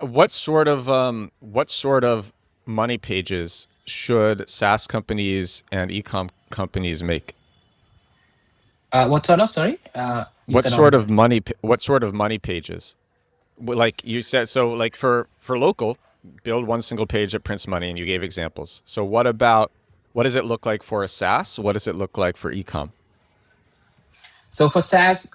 A: What sort of money pages should SaaS companies and ecom companies make?
B: What sort of? Sorry, you
A: What
B: cut off
A: sort
B: there.
A: of money? What sort of money pages? Like you said, so like for local, build one single page that prints money, and you gave examples. So what does it look like for a SaaS? What does it look like for ecom?
B: So for SaaS,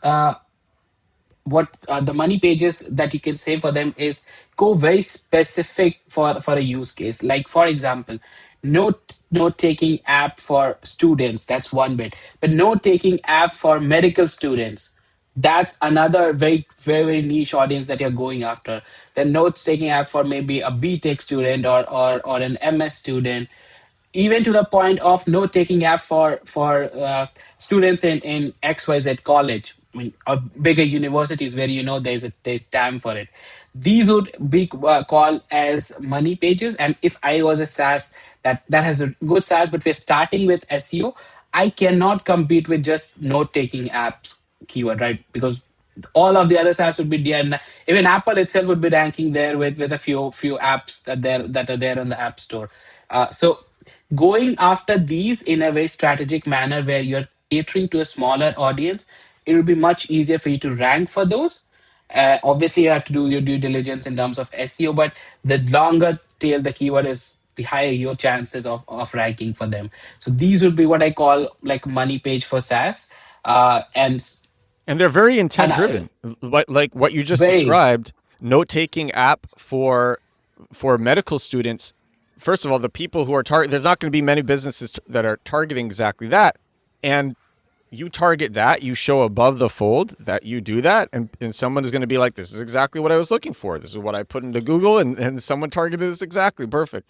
B: what the money pages that you can say for them is go very specific for a use case. Like for example, note taking app for students, that's one bit. But note taking app for medical students, that's another very niche audience that you're going after. The notes taking app for maybe a BTech student or an MS student, even to the point of note taking app for students in XYZ college. I mean, bigger universities where there's time for it. These would be called as money pages. And if I was a SaaS that has a good SaaS, but we're starting with SEO, I cannot compete with just note taking apps keyword, right? Because all of the other SaaS would be there. And even Apple itself would be ranking there with a few apps that are there on the App Store. So going after these in a very strategic manner where you're catering to a smaller audience, it will be much easier for you to rank for those. Obviously, you have to do your due diligence in terms of SEO, but the longer tail the keyword is, the higher your chances of ranking for them. So these would be what I call like money page for SaaS. And
A: And they're very
B: and
A: intent
B: I,
A: driven. Like what you just
B: very
A: described, note taking app for medical students. First of all, the people who are there's not going to be many businesses that are targeting exactly that. And you target that, you show above the fold that you do that, and someone is going to be like, this is exactly what I was looking for. This is what I put into Google, and someone targeted this exactly. Perfect.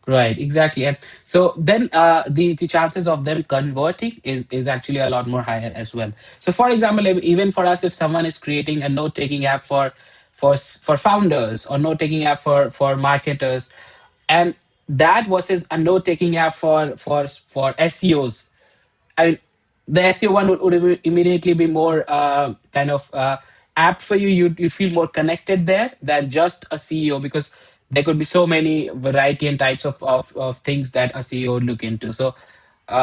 B: right, exactly. And so then the chances of them converting is actually a lot more higher as well. So for example, even for us, if someone is creating a note taking app for founders, or note taking app for marketers, and that versus a note taking app for SEOs, I mean, the SEO one would immediately be more kind of apt for you. You feel more connected there than just a CEO, because there could be so many variety and types of things that a CEO would look into. So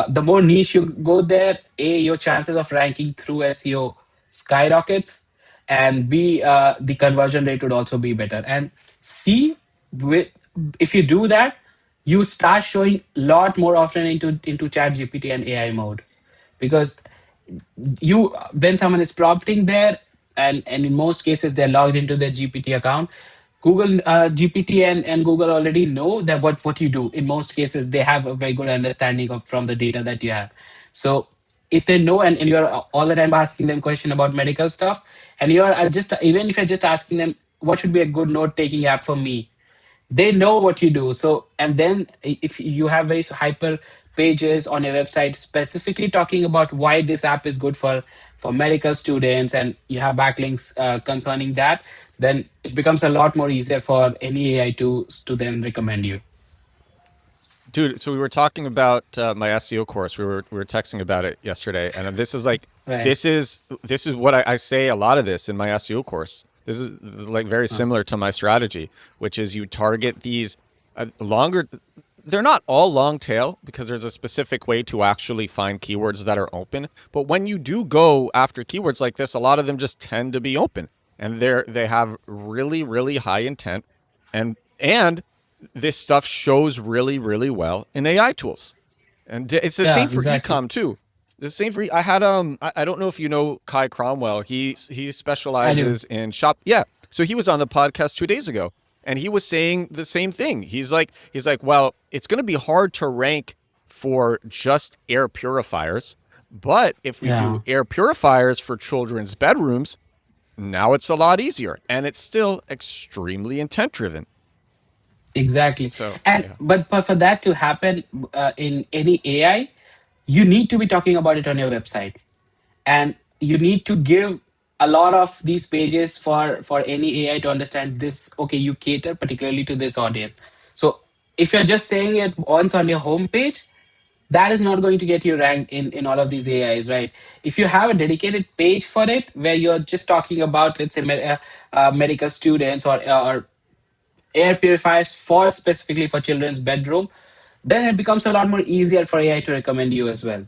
B: the more niche you go there, A, your chances of ranking through SEO skyrockets, and B, the conversion rate would also be better. And C, with if you do that, you start showing a lot more often into chat GPT and AI mode, because you when someone is prompting there, and in most cases they're logged into their GPT account, Google GPT and Google already know that what you do. In most cases they have a very good understanding of from the data that you have. So if they know, and you're all the time asking them question about medical stuff, and you're just even if you're just asking them what should be a good note taking app for me, they know what you do. So and then if you have very hyper pages on your website specifically talking about why this app is good for medical students, and you have backlinks concerning that, then it becomes a lot more easier for any AI to then recommend you.
A: Dude, so we were talking about my SEO course. We were texting about it yesterday, and this is like
B: Right.
A: this is what I say a lot of this in my SEO course. This is like very similar to my strategy, which is you target these longer. They're not all long tail because there's a specific way to actually find keywords that are open. But when you do go after keywords like this, a lot of them just tend to be open, and they have really high intent, and this stuff shows really well in AI tools. And it's the same
B: Yeah,
A: for
B: exactly.
A: ecom too. The same for I had I don't know if you know Kai Cromwell. He
B: I do.
A: specializes in shop. Yeah. So he was on the podcast 2 days ago, and he was saying the same thing. He's like, well, it's going to be hard to rank for just air purifiers, but if we do
B: Yeah.
A: air purifiers for children's bedrooms, now it's a lot easier, and it's still extremely intent driven.
B: Exactly.
A: So
B: And
A: yeah.
B: but for that to happen in any AI, you need to be talking about it on your website, and you need to give a lot of these pages for any AI to understand this. Okay, you cater particularly to this audience. So if you're just saying it once on your homepage, that is not going to get you ranked in all of these AIs, right? If you have a dedicated page for it where you're just talking about, let's say, medical students or air purifiers for specifically for children's bedroom, then it becomes a lot more easier for AI to recommend you as well.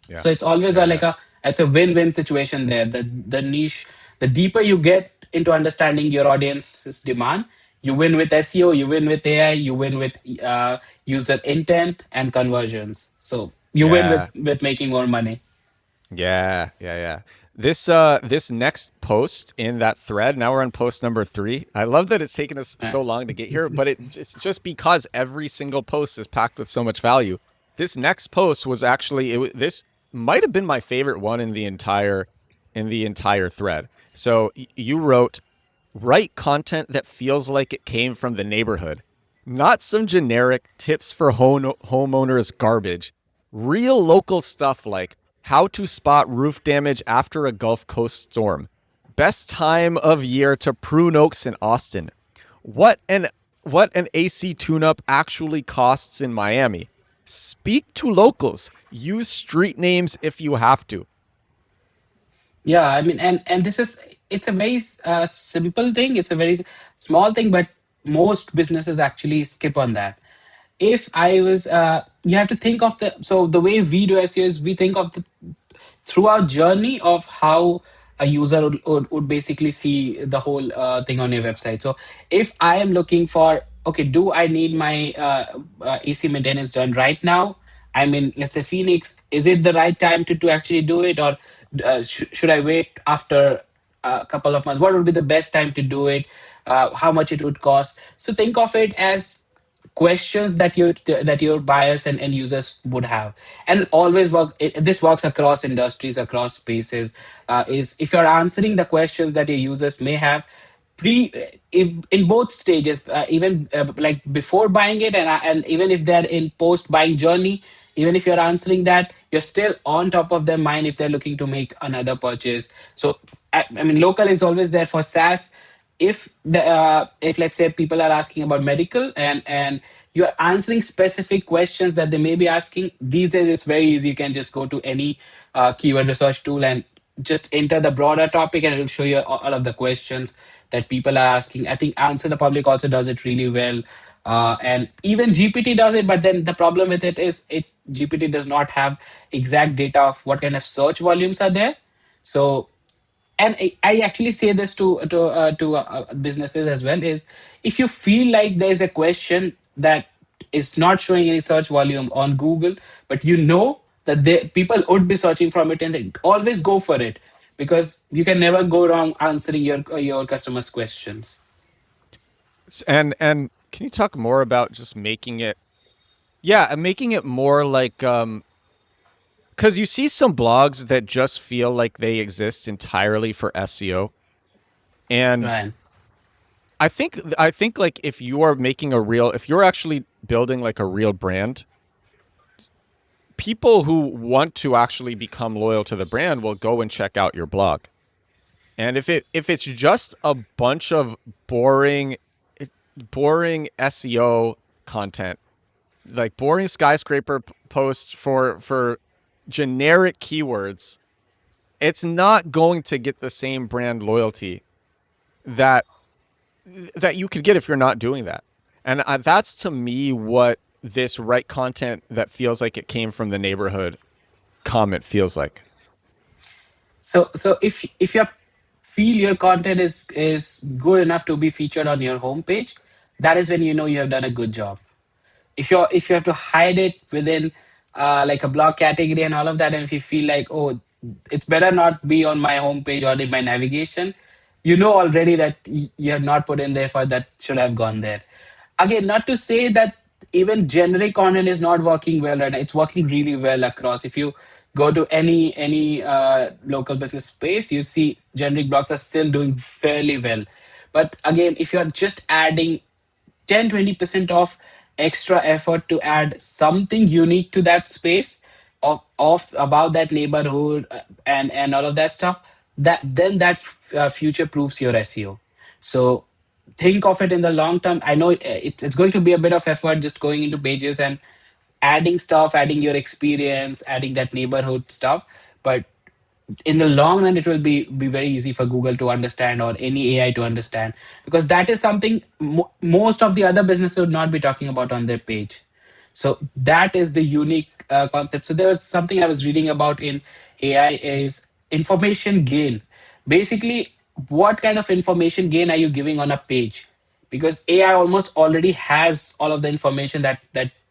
A: Yeah.
B: So it's always
A: Yeah.
B: a
A: Yeah.
B: like a it's a win-win situation there. The niche, the deeper you get into understanding your audience's demand, You win with SEO, you win with AI, you win with user intent and conversions. So you win
A: Yeah.
B: with making more money.
A: Yeah, yeah, yeah. This next post in that thread, now we're on post number 3. I love that it's taken us
B: Uh,
A: so long to get here, but it's just because every single post is packed with so much value. This next post was actually this might have been my favorite one in the entire thread. So you wrote, write content that feels like it came from the neighborhood, not some generic tips for homeowners garbage. Real local stuff like how to spot roof damage after a Gulf Coast storm, best time of year to prune oaks in Austin, what an what an AC tune-up actually costs in Miami. Speak to locals. Use street names if you have to.
B: Yeah, I mean, and this is, it's a very simple thing. It's a very small thing, but most businesses actually skip on that. If I was, you have to think of the way we do SEO is we think of the throughout journey of how a user would basically see the whole thing on your website. So if I am looking for, okay, do I need my AC maintenance done right now? I'm in, let's say, Phoenix. Is it the right time to actually do it, or should I wait after a couple of months? What would be the best time to do it? How much it would cost? So think of it as questions that your buyers and users would have, and always this works across industries, across spaces. Is if you're answering the questions that your users may have pre in both stages, even like before buying it, and even if they're in post buying journey, even if you're answering that, you're still on top of their mind if they're looking to make another purchase. So I mean, local is always there for SaaS. If let's say people are asking about medical, and you're answering specific questions that they may be asking, these days it's very easy. You can just go to any keyword research tool and just enter the broader topic, and it will show you all of the questions that people are asking. I think Answer the Public also does it really well, and even GPT does it. But then the problem with it is, it GPT does not have exact data of what kind of search volumes are there. So, and I actually say this to businesses as well, is if you feel like there's a question that is not showing any search volume on Google, but you know that people would be searching from it, and they always go for it, because you can never go wrong answering your customers questions.
A: And can you talk more about just making it, yeah, making it more like because you see some blogs that just feel like they exist entirely for SEO, and
B: Right.
A: I think like if you are making a real, if you're actually building like a real brand, people who want to actually become loyal to the brand will go and check out your blog. And if it's just a bunch of boring boring SEO content, like boring skyscraper posts for generic keywords, it's not going to get the same brand loyalty that that you could get if you're not doing that. And that's to me what this right content that feels like it came from the neighborhood comment feels like.
B: So if you feel your content is good enough to be featured on your homepage, that is when you know you have done a good job. If you have to hide it within like a blog category and all of that, and if you feel like, oh, it's better not be on my homepage or in my navigation, you know already that you have not put in the effort that should have gone there. Again, not to say that even generic content is not working well right now. It's working really well across. If you go to any local business space, you see generic blogs are still doing fairly well. But again, if you're just adding 10-20% of extra effort to add something unique to that space, of about that neighborhood, and all of that stuff, that then that future proofs your SEO. So think of it in the long term. I know it's going to be a bit of effort just going into pages and adding stuff, adding your experience, adding that neighborhood stuff, but in the long run it will be very easy for Google to understand, or any AI to understand, because that is something most of the other businesses would not be talking about on their page. So that is the unique concept. So there was something I was reading about in AI is information gain. Basically, what kind of information gain are you giving on a page? because AI almost already has all of the information that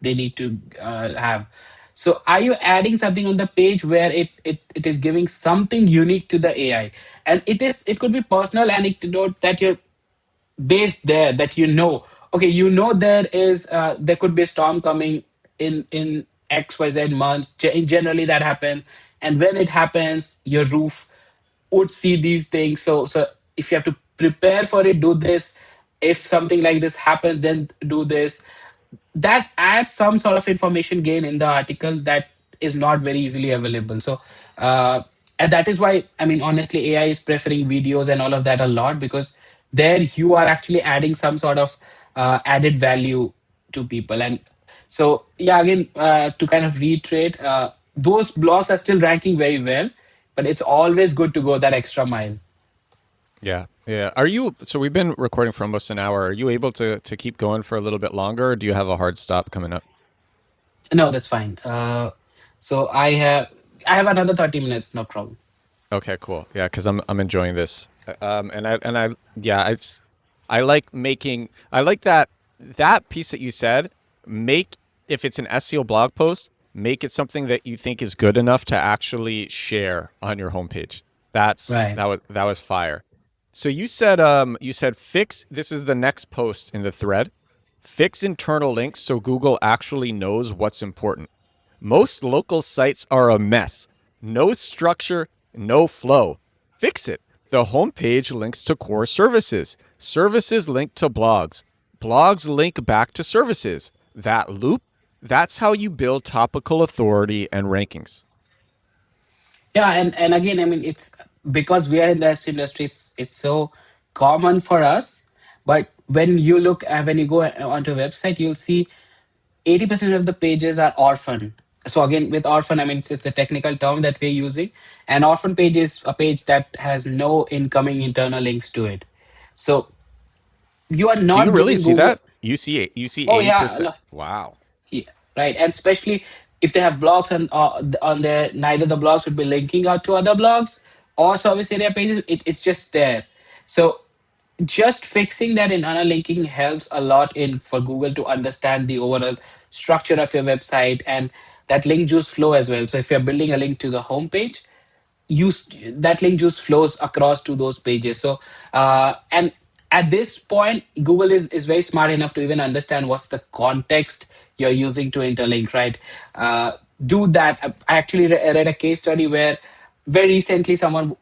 B: they need to have. So are you adding something on the page where it is giving something unique to the AI? And it could be personal anecdote that you're based there, that okay, there could be a storm coming in XYZ months. Generally that happens, and when it happens your roof would see these things. So if you have to prepare for it, do this. If something like this happens, then do this. That adds some sort of information gain in the article that is not very easily available. So and that is why, I mean, honestly, AI is preferring videos and all of that a lot, because there you are actually adding some sort of added value to people. And so yeah, again, to kind of reiterate, those blogs are still ranking very well, but it's always good to go that extra mile.
A: Yeah. Yeah. Are you, so we've been recording for almost an hour. Are you able to keep going for a little bit longer, or do you have a hard stop coming up?
B: No, that's fine. So I have another 30 minutes, no problem.
A: Okay, cool. Yeah, because I'm enjoying this, and I yeah, it's I like making I like that piece that you said. Make if it's an SEO blog post, make it something that you think is good enough to actually share on your homepage.
B: Right.
A: That was fire. So you said fix. This is the next post in the thread. Fix internal links so Google actually knows what's important. Most local sites are a mess. No structure, no flow. Fix it. The homepage links to core services. Services link to blogs. Blogs link back to services. That loop, that's how you build topical authority and rankings.
B: Yeah, and again, I mean, it's because we are in the SEO industry, it's so common for us. But when you go onto a website, you'll see 80% of the pages are orphan. So again, with orphan, I mean, it's a technical term that we're using. An orphan page is a page that has no incoming internal links to it. So you are
A: Do you
B: not
A: really
B: giving
A: see
B: Google.
A: that? You see
B: Oh yeah,
A: 80%. Wow.
B: yeah, right. And especially if they have blogs on there, neither the blogs would be linking out to other blogs or service area pages. It's just there. So just fixing that internal linking helps a lot in for Google to understand the overall structure of your website, and that link juice flow as well. So if you're building a link to the homepage, that link just flows across to those pages. So and at this point, Google is very smart enough to even understand what's the context you're using to interlink, right? Do that. I actually read a case study where very recently someone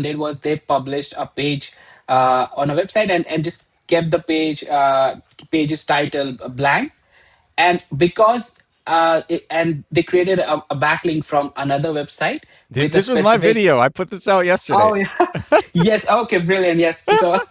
B: did was they published a page on a website, and just kept the page's title blank. And because and they created a backlink from another website with a
A: This was my
B: specific.
A: video. I put this out yesterday.
B: Oh yeah. Yes, okay, brilliant. Yes, so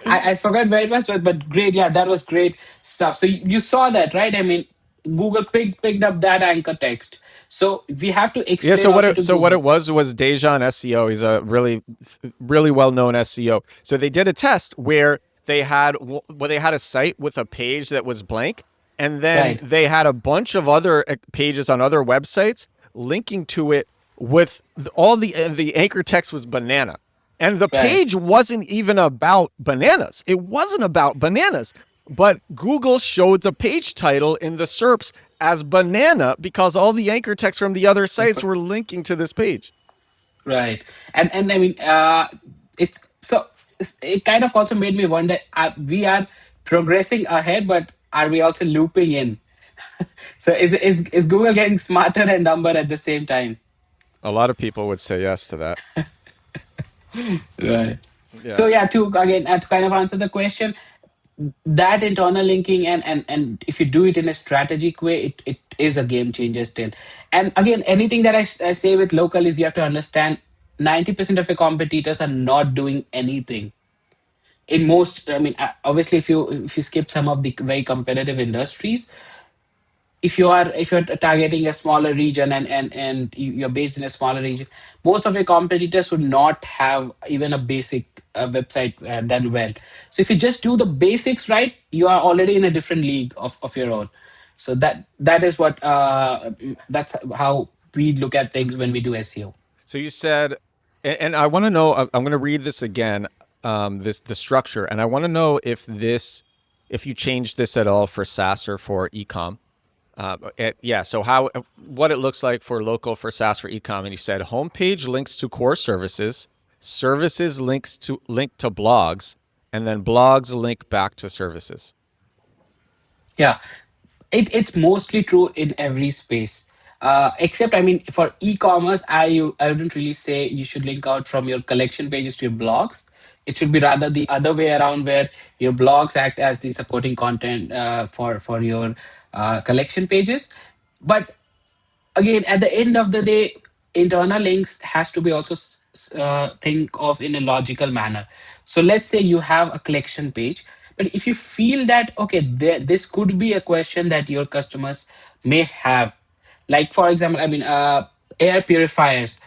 B: I forgot very much, but great. Yeah, that was great stuff. So you saw that, right? I mean, Google picked up that anchor text. So we have to
A: Yeah,
B: explain also to
A: so what
B: Google.
A: it was Dejan SEO. He's a really well known SEO. So they did a test where they had a site with a page that was blank, and then
B: Right,
A: they had a bunch of other pages on other websites linking to it with all the anchor text was banana. And the
B: right.
A: page wasn't even about bananas. It wasn't about bananas. But Google showed the page title in the SERPs as banana because all the anchor text from the other sites were linking to this page.
B: Right. And I mean, it's so it kind of also made me wonder, we are progressing ahead, but are we also looping in? So is Google getting smarter and dumber at the same time?
A: A lot of people would say yes to that.
B: Right. So
A: Yeah.
B: yeah, to kind of answer the question, that internal linking, and if you do it in a strategic way, it is a game changer still. And again, anything that I say with local is you have to understand 90% of your competitors are not doing anything. In most, I mean, obviously, if you skip some of the very competitive industries, if you're targeting a smaller region, and you're based in a smaller region, most of your competitors would not have even a basic website done well. So if you just do the basics right, you are already in a different league of your own. So that is what that's how we look at things when we do SEO.
A: So you said, and I want to know. I'm going to read this again. This the structure, and I want to know if this if you change this at all for SaaS or for ecom. Yeah, so how what it looks like for local, for SaaS, for ecom, and you said homepage links to core services, services link to blogs, and then blogs link back to services.
B: Yeah, it's mostly true in every space. Except, I mean, for e-commerce, I wouldn't really say you should link out from your collection pages to your blogs. It should be rather the other way around, where your blogs act as the supporting content for your collection pages. But again, at the end of the day, internal links has to be also think of in a logical manner. So let's say you have a collection page, but if you feel that okay, this could be a question that your customers may have, like for example, I mean, air purifiers.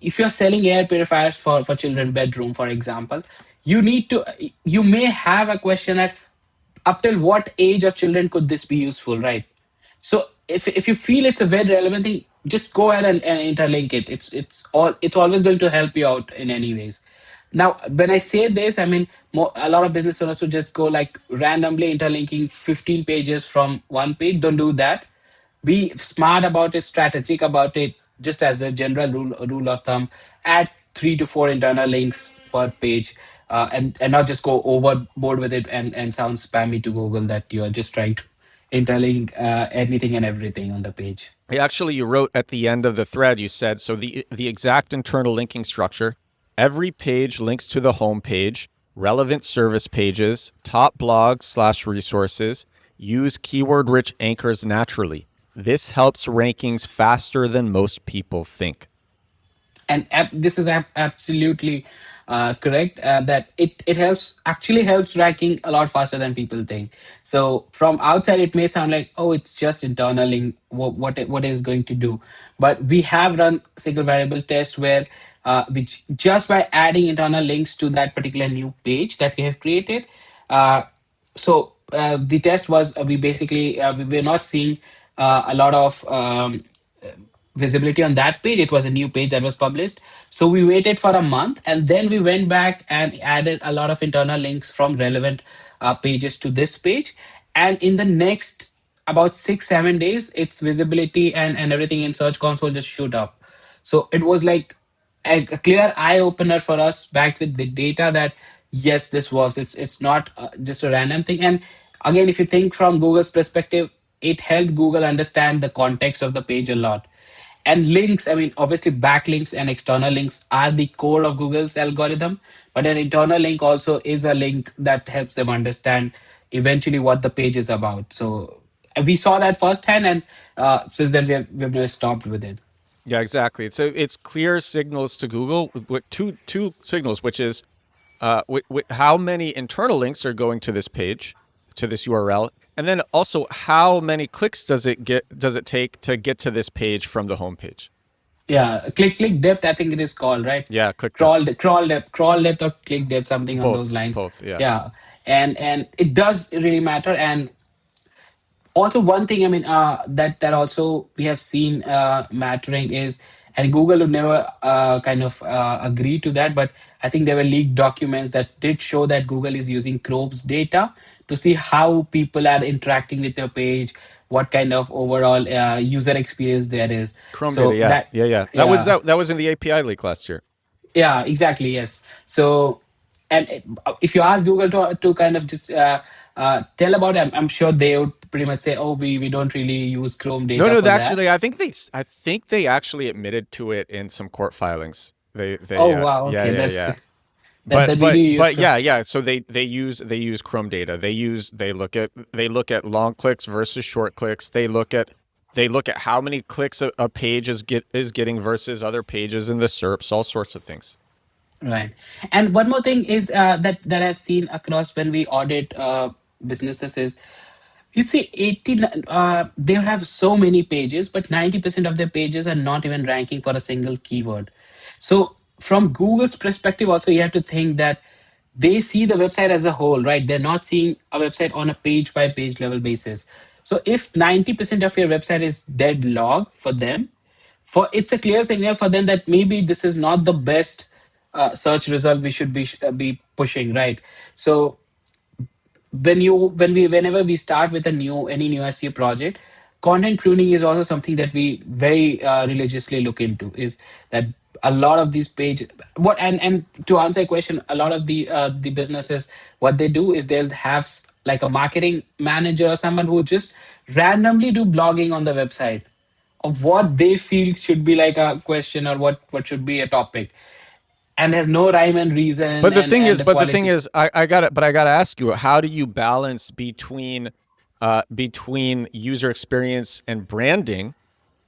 B: If you're selling air purifiers for children bedroom, for example, you may have a question that up till what age of children could this be useful, right? So if you feel it's a very relevant thing, just go ahead and interlink it. It's always going to help you out in any ways. Now, when I say this, I mean a lot of business owners would just go like randomly interlinking 15 pages from one page. Don't do that. Be smart about it, strategic about it. Just as a general rule of thumb, add 3 to 4 internal links per page, and not just go overboard with it and sound spammy to Google that you are just trying to interlink anything and everything on the page.
A: Actually, you wrote at the end of the thread, you said, so the exact internal linking structure, every page links to the home page, relevant service pages, top blogs slash resources, use keyword rich anchors naturally. This helps rankings faster than most people think.
B: And this is absolutely correct, that it helps, actually helps ranking a lot faster than people think. So from outside it may sound like, oh, it's just internaling, what is going to do. But we have run single variable tests where which just by adding internal links to that particular new page that we have created, the test was, we were not seeing a lot of visibility on that page. It was a new page that was published. So we waited for a month, and then we went back and added a lot of internal links from relevant pages to this page. And in the next about 6 7 days, its visibility and everything in Search Console just shoot up. So it was like a clear eye opener for us, backed with the data, that yes, this works. It's not just a random thing. And again, if you think from Google's perspective, it helped Google understand the context of the page a lot. And links, I mean, obviously backlinks and external links are the core of Google's algorithm, but an internal link also is a link that helps them understand eventually what the page is about. So we saw that firsthand, and since then we've never stopped with it.
A: Yeah, exactly. It's clear signals to Google with two signals, which is how many internal links are going to this page, to this URL, and then also how many clicks does it take to get to this page from the homepage.
B: Yeah, click depth, I think it is called, right?
A: Yeah, click depth.
B: Crawl depth or click depth, something on those lines.
A: Both. Yeah.
B: Yeah, and it does really matter. And also one thing, I mean, that also we have seen mattering is, and Google would never kind of agree to that, but I think there were leaked documents that did show that Google is using Chrome's data to see how people are interacting with your page, what kind of overall user experience there is.
A: Chrome data.
B: So
A: Yeah.
B: that,
A: Yeah.
B: yeah.
A: That was in the API leak last year.
B: Yeah, exactly. Yes. So, and if you ask Google to kind of just tell about it, I'm sure they would pretty much say, "Oh, we don't really use Chrome data
A: No.
B: for that."
A: Actually, I think they actually admitted to it in some court filings.
B: Oh, wow. Okay, that's
A: Yeah.
B: good. That we do use
A: But
B: Chrome.
A: yeah. So they use Chrome data. They look at long clicks versus short clicks. They look at how many clicks a page is getting versus other pages in the SERPs. All sorts of things.
B: Right. And one more thing is that I've seen across when we audit businesses is, you'd see 80, they have so many pages, but 90% of their pages are not even ranking for a single keyword. So from Google's perspective, also you have to think that they see the website as a whole, right? They're not seeing a website on a page by page level basis. So if 90% of your website is dead log for them, for it's a clear signal for them that maybe this is not the best search result we should be pushing, right? So whenever we start with any new SEO project, content pruning is also something that we very religiously look into. Is that a lot of these page what and to answer your question, a lot of the businesses, what they do is they'll have like a marketing manager or someone who just randomly do blogging on the website of what they feel should be like a question, or what should be a topic, and has no rhyme and reason, and the
A: But the thing
B: quality.
A: is, I got it. But I got to ask you, how do you balance between user experience and branding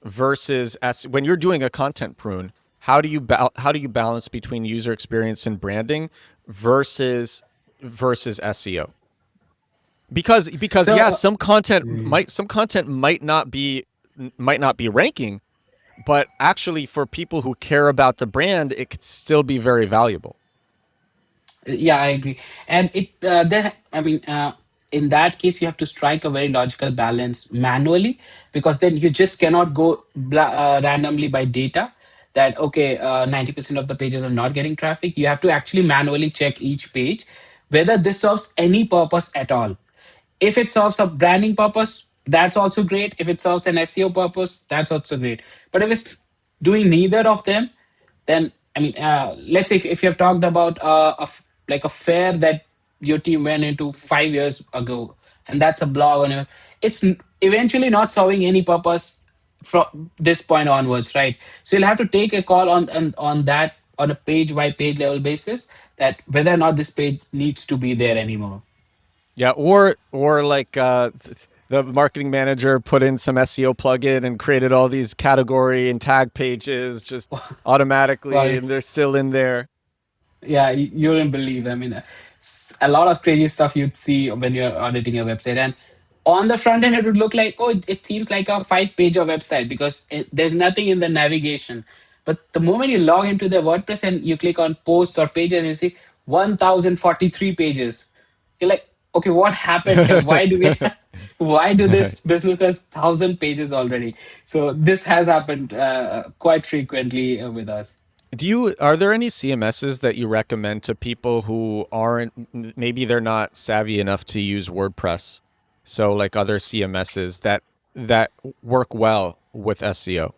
A: versus when you're doing a content prune? How do you balance between user experience and branding versus SEO? Because
B: So
A: yeah, some content might not be ranking, but actually for people who care about the brand, it could still be very valuable.
B: yeah, I agree. And in that case, you have to strike a very logical balance manually, because then you just cannot go randomly by data that, okay, 90% of the pages are not getting traffic. You have to actually manually check each page whether this serves any purpose at all. If it serves a branding purpose, that's also great. If it serves an SEO purpose, that's also great. But if it's doing neither of them, then let's say if you have talked about like a fair that your team went into 5 years ago, and that's a blog, and it's eventually not serving any purpose from this point onwards, right? So you'll have to take a call on that on a page by page level basis, that whether or not this page needs to be there anymore.
A: Yeah, or like the marketing manager put in some SEO plugin and created all these category and tag pages just automatically,
B: Well,
A: and they're still in there.
B: yeah, you wouldn't believe. A lot of crazy stuff you'd see when you're auditing a website, and on the front end, it would look like, oh, it seems like a 5 page of website because there's nothing in the navigation. But the moment you log into the WordPress and you click on posts or pages, you see 1,043 pages. You're like, okay, what happened here? Why do we why do this business has 1,000 pages already? So this has happened quite frequently with us.
A: Are there any CMSs that you recommend to people who aren't, maybe they're not savvy enough to use WordPress? So like other CMSs that work well with SEO.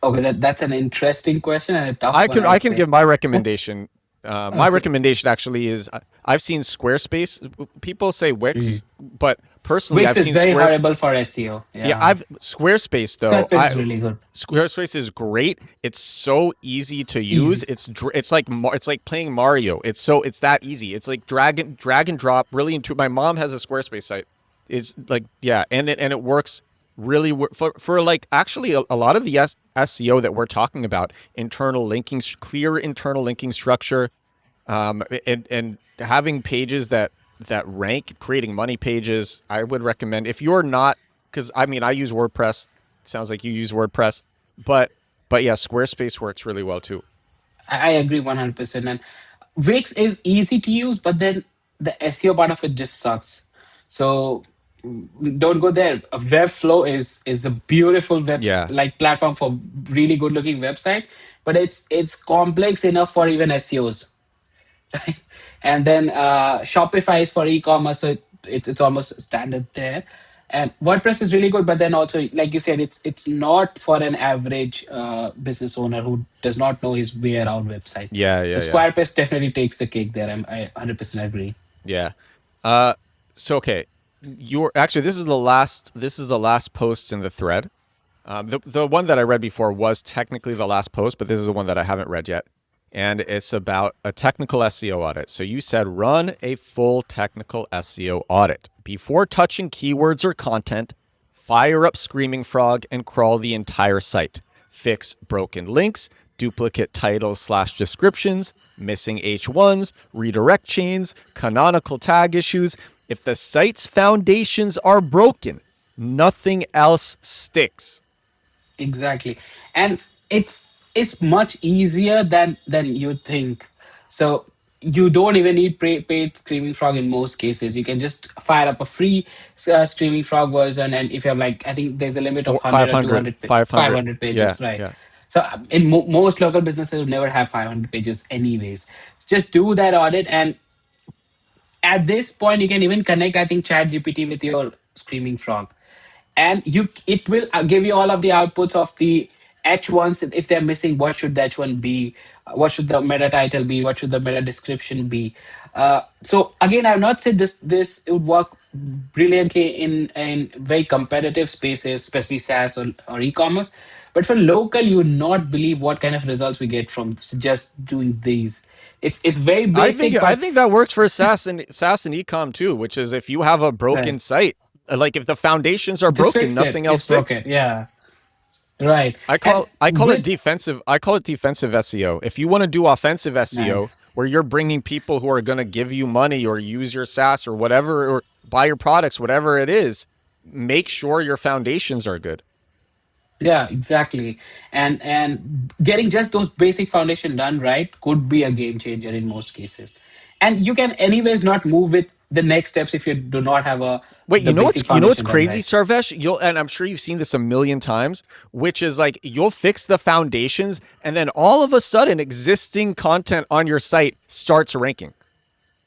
B: Okay, that's an interesting question and a tough one,
A: I
B: I'd
A: can
B: say.
A: give my recommendation. My
B: Okay.
A: recommendation actually is I've seen Squarespace. People say
B: Mm.
A: Wix, but personally,
B: Wix
A: I've
B: is
A: seen
B: very
A: Squares.
B: horrible for SEO.
A: Yeah,
B: Yeah.
A: I've Squarespace though.
B: Squarespace is really good.
A: Squarespace is great. It's so easy to use.
B: Easy.
A: It's like it's like playing Mario. It's that easy. It's like drag and drop really into. My mom has a Squarespace site. It's like yeah, and it works really for like actually a lot of the SEO that we're talking about, internal linking, clear internal linking structure, and having pages that rank, creating money pages. I would recommend if you're not, because I mean I use WordPress. It sounds like you use WordPress, but yeah, Squarespace works really well too.
B: I agree 100%. And Wix is easy to use, but then the SEO part of it just sucks. So don't go there. Webflow is a beautiful
A: Yeah,
B: like platform for really good looking website, but it's complex enough for even SEOs. Right? And then Shopify is for e-commerce, so it's almost standard there. And WordPress is really good, but then also, like you said, it's not for an average business owner who does not know his way around website. So
A: yeah.
B: Squarespace definitely takes the cake there. I 100% agree.
A: Yeah. Uh, so okay, you're actually this is the last post in the thread. The one that I read before was technically the last post, but this is the one that I haven't read yet, and it's about a technical SEO audit. So you said run a full technical SEO audit before touching keywords or content. Fire up Screaming Frog and crawl the entire site. Fix broken links, duplicate titles/descriptions, missing H1s, redirect chains, canonical tag issues. If the site's foundations are broken, nothing else sticks.
B: Exactly, and it's much easier than you think. So you don't even need paid Screaming Frog in most cases. You can just fire up a free Screaming Frog version, and if you have like, I think there's a limit of 100 or
A: 500,
B: 200,
A: 500.
B: 500
A: Yeah,
B: pages, right?
A: yeah.
B: So in most local businesses will never have 500 pages anyways. Just do that audit, and at this point you can even connect, I think, chat gpt with your screaming frog, and you it will give you all of the outputs of the h1s. If they're missing, what should the h1 be, what should the meta title be, what should the meta description be. So again, I've not said this would work brilliantly in very competitive spaces, especially SaaS or e-commerce, but for local, you would not believe what kind of results we get from just doing these. It's very basic,
A: I
B: but
A: think that works for SaaS and ecom too, which is if you have a broken
B: right,
A: site, like if the foundations are
B: just
A: broken,
B: fix it.
A: nothing else
B: It's broken.
A: sticks.
B: Yeah, right. And
A: I call it
B: with
A: defensive. I call it defensive SEO. If you want to do offensive SEO,
B: nice.
A: where you're bringing people who are going to give you money or use your SaaS or whatever, or buy your products, whatever it is, make sure your foundations are good.
B: Yeah, exactly. And getting just those basic foundation done right could be a game changer in most cases. And you can anyways not move with the next steps if you do not have a
A: Wait,
B: the basic
A: you know what's
B: foundation done
A: crazy,
B: right.
A: Sarvesh? You'll and I'm sure you've seen this a million times, which is like you'll fix the foundations and then all of a sudden existing content on your site starts ranking.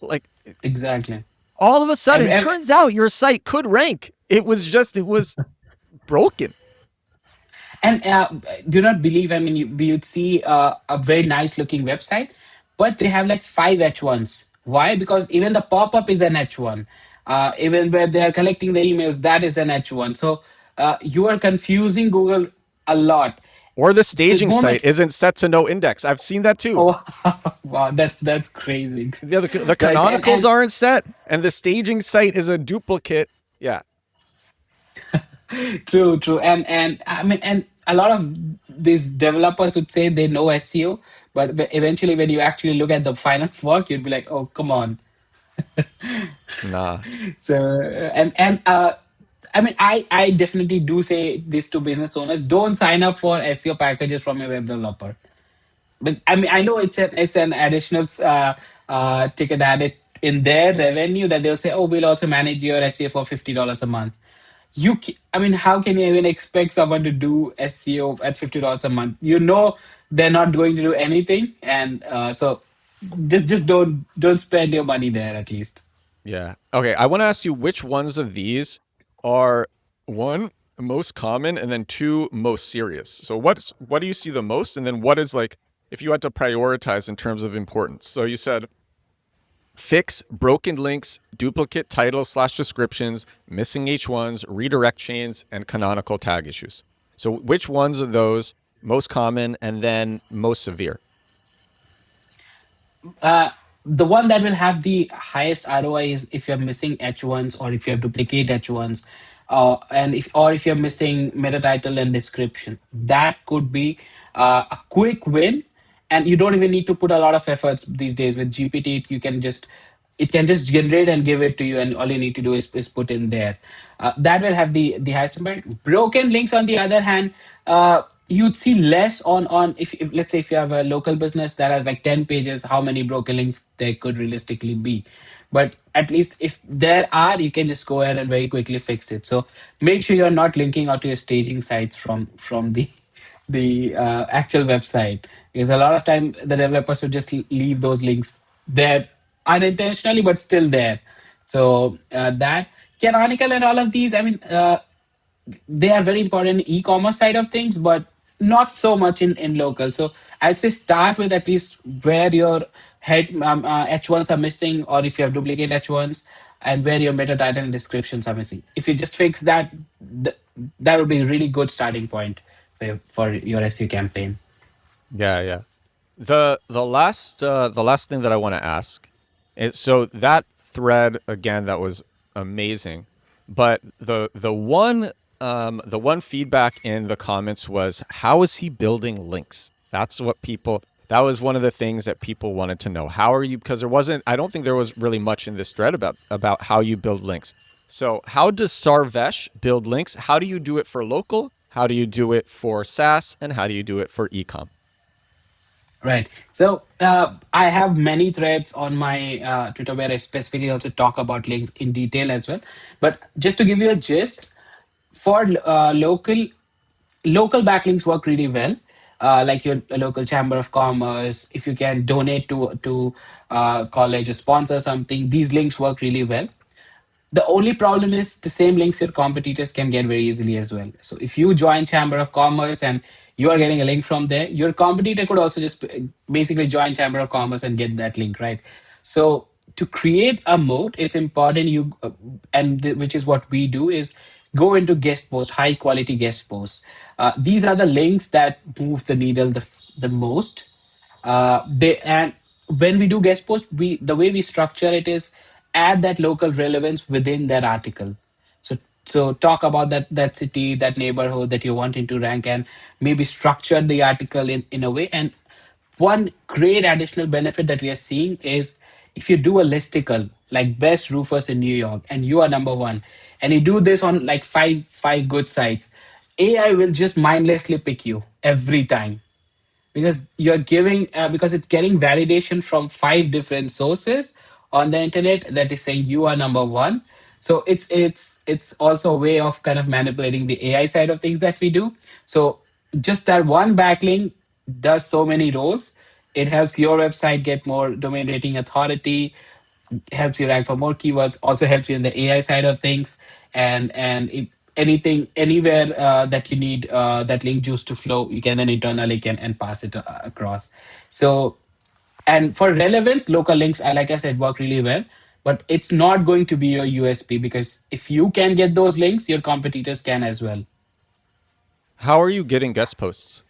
A: Like
B: Exactly.
A: all of a
B: And,
A: sudden,
B: and
A: turns out your site could rank. It was broken.
B: And do not believe, I mean, we would see a very nice looking website, but they have like five H1s. Why? Because even the pop up is an H1. Even where they are collecting the emails, that is an H1. So you are confusing Google a lot.
A: Or the
B: The
A: staging site
B: moment,
A: isn't set to no index. I've seen that too.
B: oh, wow, that's crazy.
A: The
B: Right. And,
A: canonicals
B: and
A: aren't set, and the staging site is a duplicate. Yeah,
B: True, true, and I mean, and a lot of these developers would say they know SEO, but eventually, when you actually look at the final work, you'd be like, "Oh, come on."
A: nah.
B: So, and I mean, I definitely do say this to business owners: don't sign up for SEO packages from a web developer. But I mean, I know it's an additional ticket added in their revenue that they'll say, "Oh, we'll also manage your SEO for $50 a month." I mean, how can you even expect someone to do SEO at $50 a month? You know, they're not going to do anything, and so just don't spend your money there at least.
A: Yeah. Okay. I want to ask you which ones of these are one most common and then two most serious. So what do you see the most, and then what is like if you had to prioritize in terms of importance? So you said fix broken links, duplicate titles slash descriptions, missing H1s, redirect chains, and canonical tag issues. So which ones of those most common and then most severe?
B: uh, the one that will have the highest ROI is if you're missing H1s or if you have duplicate H1s, and if you're missing meta title and description. That could be a quick win, and you don't even need to put a lot of efforts these days with GPT. It can just generate and give it to you, and all you need to do is put in there. That will have the highest impact. Broken links, on the other hand, you'd see less on if let's say if you have a local business that has like 10 pages, how many broken links there could realistically be. But at least if there are, you can just go ahead and very quickly fix it. So make sure you're not linking out to your staging sites from the actual website, because a lot of time the developers would just leave those links there unintentionally but still there. So that canonical and all of these, I mean, they are very important in e-commerce side of things, but not so much in local. So I'd say start with at least where your head H1s are missing, or if you have duplicate H1s, and where your meta title and descriptions are missing. If you just fix that, that would be a really good starting point for your SEO campaign.
A: Yeah, yeah. The last thing that I want to ask is so that thread again that was amazing, but the one feedback in the comments was how is he building links? That's what people that was one of the things that people wanted to know. How are you because there wasn't I don't think there was really much in this thread about how you build links. So, how does Sarvesh build links? How do you do it for local? How do you do it for SaaS? And how do you do it for ecom?
B: Right. So I have many threads on my Twitter where I specifically also talk about links in detail as well. But just to give you a gist, for local backlinks work really well. like your local chamber of commerce, if you can donate to college or sponsor something, these links work really well. The only problem is the same links your competitors can get very easily as well. So if you join chamber of commerce and you are getting a link from there, your competitor could also just basically join chamber of commerce and get that link, right? So to create a moat, it's important you which is what we do, is go into guest posts, high quality guest posts. These are the links that move the needle the most. They and When we do guest post, we the way we structure it is add that local relevance within that article. So talk about that city, that neighborhood that you're wanting to rank, and maybe structure the article in a way. And one great additional benefit that we are seeing is, if you do a listicle like best roofers in New York and you are number one, and you do this on like five good sites, AI will just mindlessly pick you every time, because you're giving because it's getting validation from five different sources on the internet that is saying you are number one. So it's also a way of kind of manipulating the AI side of things that we do. So just that one backlink does so many roles. It helps your website get more domain rating authority, helps you rank for more keywords, also helps you in the AI side of things, and if anything anywhere that you need that link juice to flow, you can then internally can and pass it across. So, and for relevance, local links, like I said, work really well, but it's not going to be your USP, because if you can get those links, your competitors can as well.
A: How are you getting guest posts?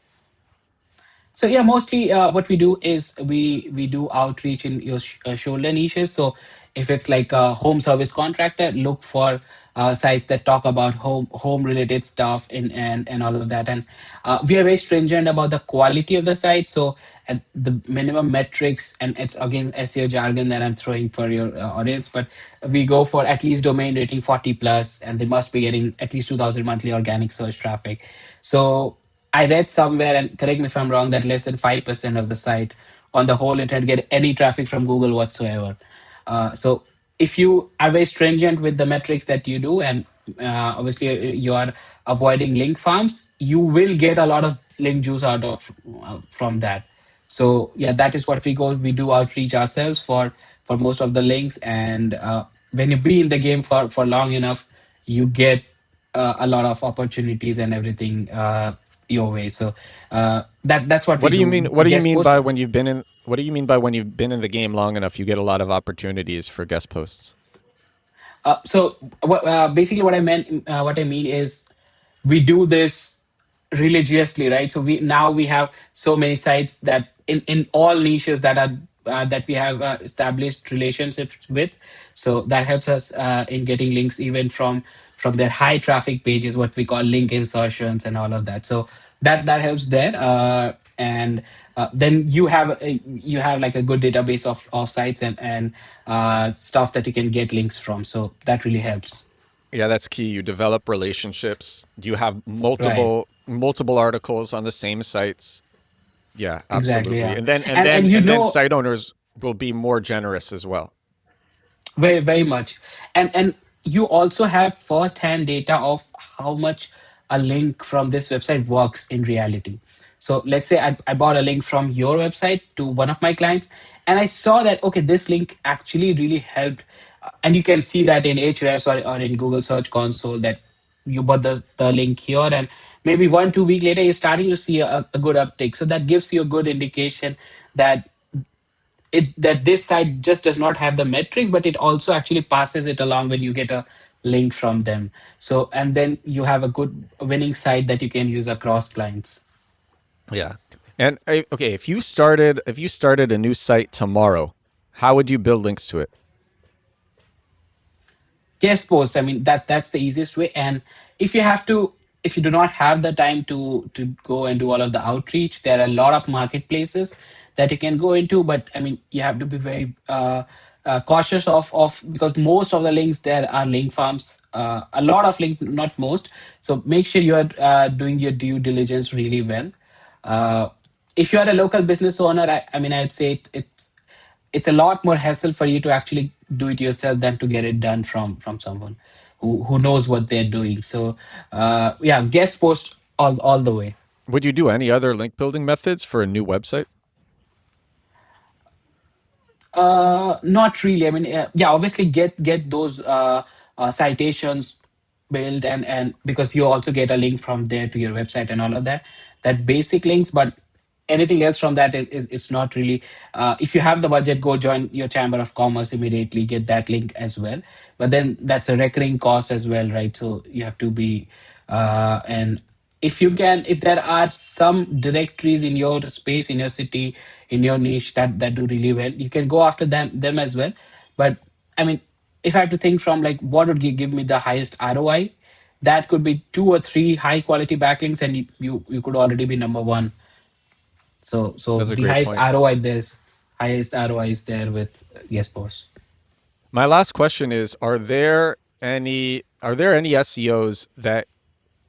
B: So yeah, mostly what we do is we do outreach in your shoulder niches. So if it's like a home service contractor, look for sites that talk about home related stuff and all of that. And we are very stringent about the quality of the site. So at the minimum metrics, and it's again SEO jargon that I'm throwing for your audience, but we go for at least domain rating 40 plus, and they must be getting at least 2,000 monthly organic search traffic. So I read somewhere, and correct me if I'm wrong, that less than 5% of the site on the whole internet get any traffic from Google whatsoever. So if you are very stringent with the metrics that you do, and obviously you are avoiding link farms, you will get a lot of link juice out of from that. So yeah, that is what we go. We do outreach ourselves for most of the links, and when you be in the game for long enough, you get a lot of opportunities and everything your way. So that's what we
A: What do you
B: do.
A: mean? What do you
B: Guest
A: mean
B: post.
A: by when you've been in? What do you mean by when you've been in the game long enough? You get a lot of opportunities for guest posts.
B: Basically, what I mean is, we do this religiously, right? So we have so many sites that in all niches that we have established relationships with. So that helps us in getting links even from their high traffic pages, what we call link insertions and all of that. So that helps there. And then you have like a good database of sites and stuff that you can get links from. So that really helps.
A: Yeah, that's key. You develop relationships. You have
B: Right.
A: multiple articles on the same sites. Yeah,
B: Exactly.
A: absolutely.
B: Yeah.
A: And then and
B: And
A: then
B: and you
A: and then
B: know,
A: site owners will be more generous as well.
B: very, very much. And you also have first-hand data of how much a link from this website works in reality. So let's say I bought a link from your website to one of my clients, and I saw that, okay, this link actually really helped. And you can see that in Ahrefs or in Google Search Console, that you bought the link here, and maybe 1 2 week later you're starting to see a good uptake. So that gives you a good indication that that this site just does not have the metrics, but it also actually passes it along when you get a link from them. So and then you have a good winning site that you can use across clients.
A: Yeah. And okay, if you started a new site tomorrow, how would you build links to it?
B: Guest posts, I mean, that's the easiest way. And if you have to, if you do not have the time to go and do all of the outreach, there are a lot of marketplaces that you can go into. But I mean, you have to be very cautious of, because most of the links there are link farms, a lot of links, not most. So make sure you are doing your due diligence really well. uh, if you are a local business owner, I mean, I'd say it's a lot more hassle for you to actually do it yourself than to get it done from someone who knows what they're doing. So yeah, guest post all the way.
A: Would you do any other link building methods for a new website?
B: Not really. I mean, yeah, obviously get those citations built, and because you also get a link from there to your website and all of that, that basic links. But anything else from that is it's not really. If you have the budget, go join your chamber of commerce immediately. Get that link as well. But then that's a recurring cost as well, right? So you have to be and if you can, if there are some directories in your space, in your city, in your niche that do really well, you can go after them as well. But I mean, if I have to think from like what would give me the highest ROI, that could be 2 or 3 high quality backlinks, and you could already be number one. So
A: That's a
B: the
A: great
B: highest
A: point.
B: ROI there's highest ROI is there with Yes Boss.
A: My last question is: Are there any SEOs that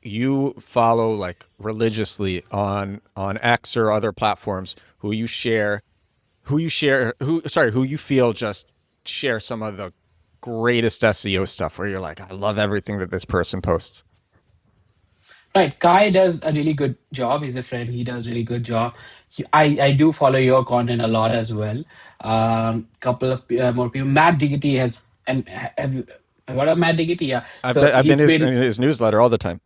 A: you follow like religiously on X or other platforms who you feel just share some of the greatest SEO stuff where you're like, I love everything that this person posts.
B: Right, Kai does a really good job. He's a friend. He does really good job. I do follow your content a lot as well. Couple of more people. Matt Diggity has and have you what of Matt Diggity? Yeah.
A: I've
B: So
A: been, I've been
B: he's been.
A: in his newsletter all the time.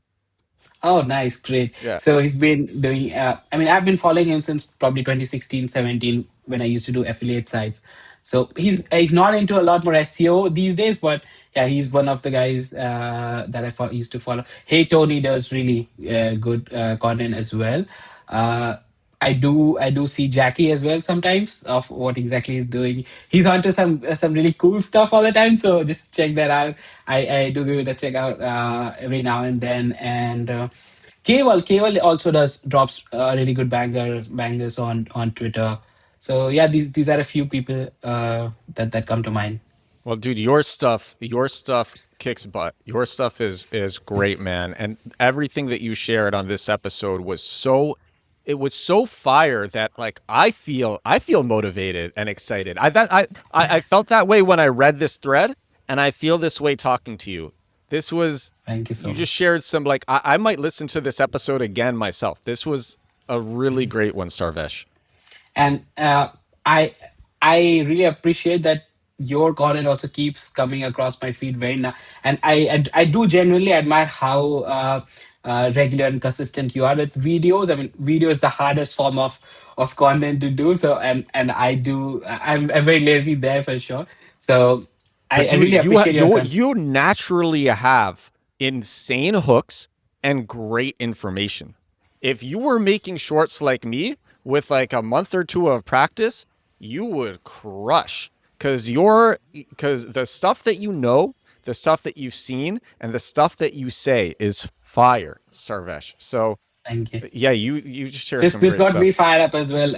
B: Oh, nice, great.
A: Yeah.
B: So he's been doing, I mean, I've been following him since probably 2016, 17 when I used to do affiliate sites. So he's not into a lot more SEO these days, but yeah, he's one of the guys that used to follow. Hey Tony does really good content as well. Uh, I do see Jackie as well sometimes of what exactly he's doing. He's onto some really cool stuff all the time. So just check that out. I do give it a check out every now and then. And Keval also does drops really good bangers on Twitter. So yeah, these are a few people that come to mind.
A: Well, dude, your stuff kicks butt. Your stuff is great, man. And everything that you shared on this episode it was so fire that like I feel motivated and excited. I felt that way when I read this thread, and I feel this way talking to you. This was
B: Thank you so
A: You just
B: much.
A: shared some like I might listen to this episode again myself. This was a really great one, Sarvesh.
B: And I I really appreciate that your content also keeps coming across my feed very now, and I do genuinely admire how regular and consistent you are with videos. I mean, video is the hardest form of content to do. So and I'm very lazy there for sure. So
A: But
B: I
A: dude,
B: really appreciate your content.
A: you naturally have insane hooks and great information. If you were making shorts like me with like a month or two of practice, you would crush because the stuff that you know, the stuff that you've seen, and the stuff that you say is fire, Sarvesh. So
B: Thank you.
A: yeah, you just share
B: This
A: some
B: this
A: great
B: got me
A: stuff.
B: fired up as well.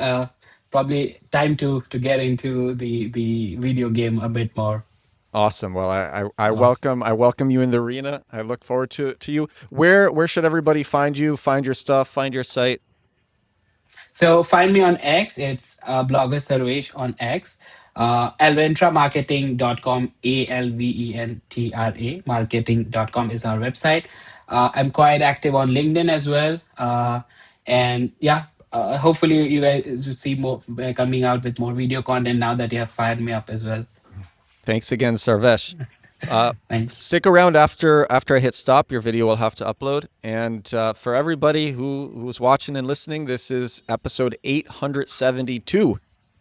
B: Probably time to get into the video game a bit more.
A: Awesome. Well, I
B: Uh,
A: welcome you in the arena. I look forward to you. Where should everybody find you? Find your stuff. Find your site.
B: So find me on X. It's blogger Sarvesh on X. Alventramarketing.com, ALVENTRA marketing.com is our website. I'm quite active on LinkedIn as well. And yeah, hopefully you guys will see more coming out with more video content now that you have fired me up as well.
A: Thanks again, Sarvesh. Uh,
B: Thanks.
A: Stick around after I hit stop. Your video will have to upload. And for everybody who's watching and listening, this is episode 872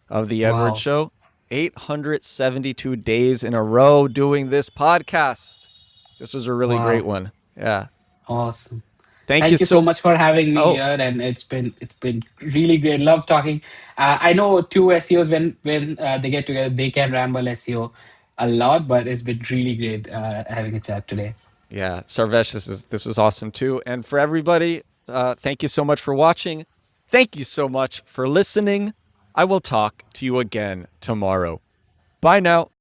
A: of the Edward
B: Wow.
A: Show. 872 days in a row doing this podcast. This was a really great
B: Wow.
A: one. Yeah.
B: Awesome.
A: Thank you
B: Thank you so
A: so.
B: much for having me
A: Oh,
B: here, and it's been really great. Love talking. I know two SEOs when they get together, they can ramble SEO a lot, but it's been really great having a chat today.
A: yeah, Sarvesh, this is awesome too. And for everybody, thank you so much for watching. Thank you so much for listening. I will talk to you again tomorrow. Bye now.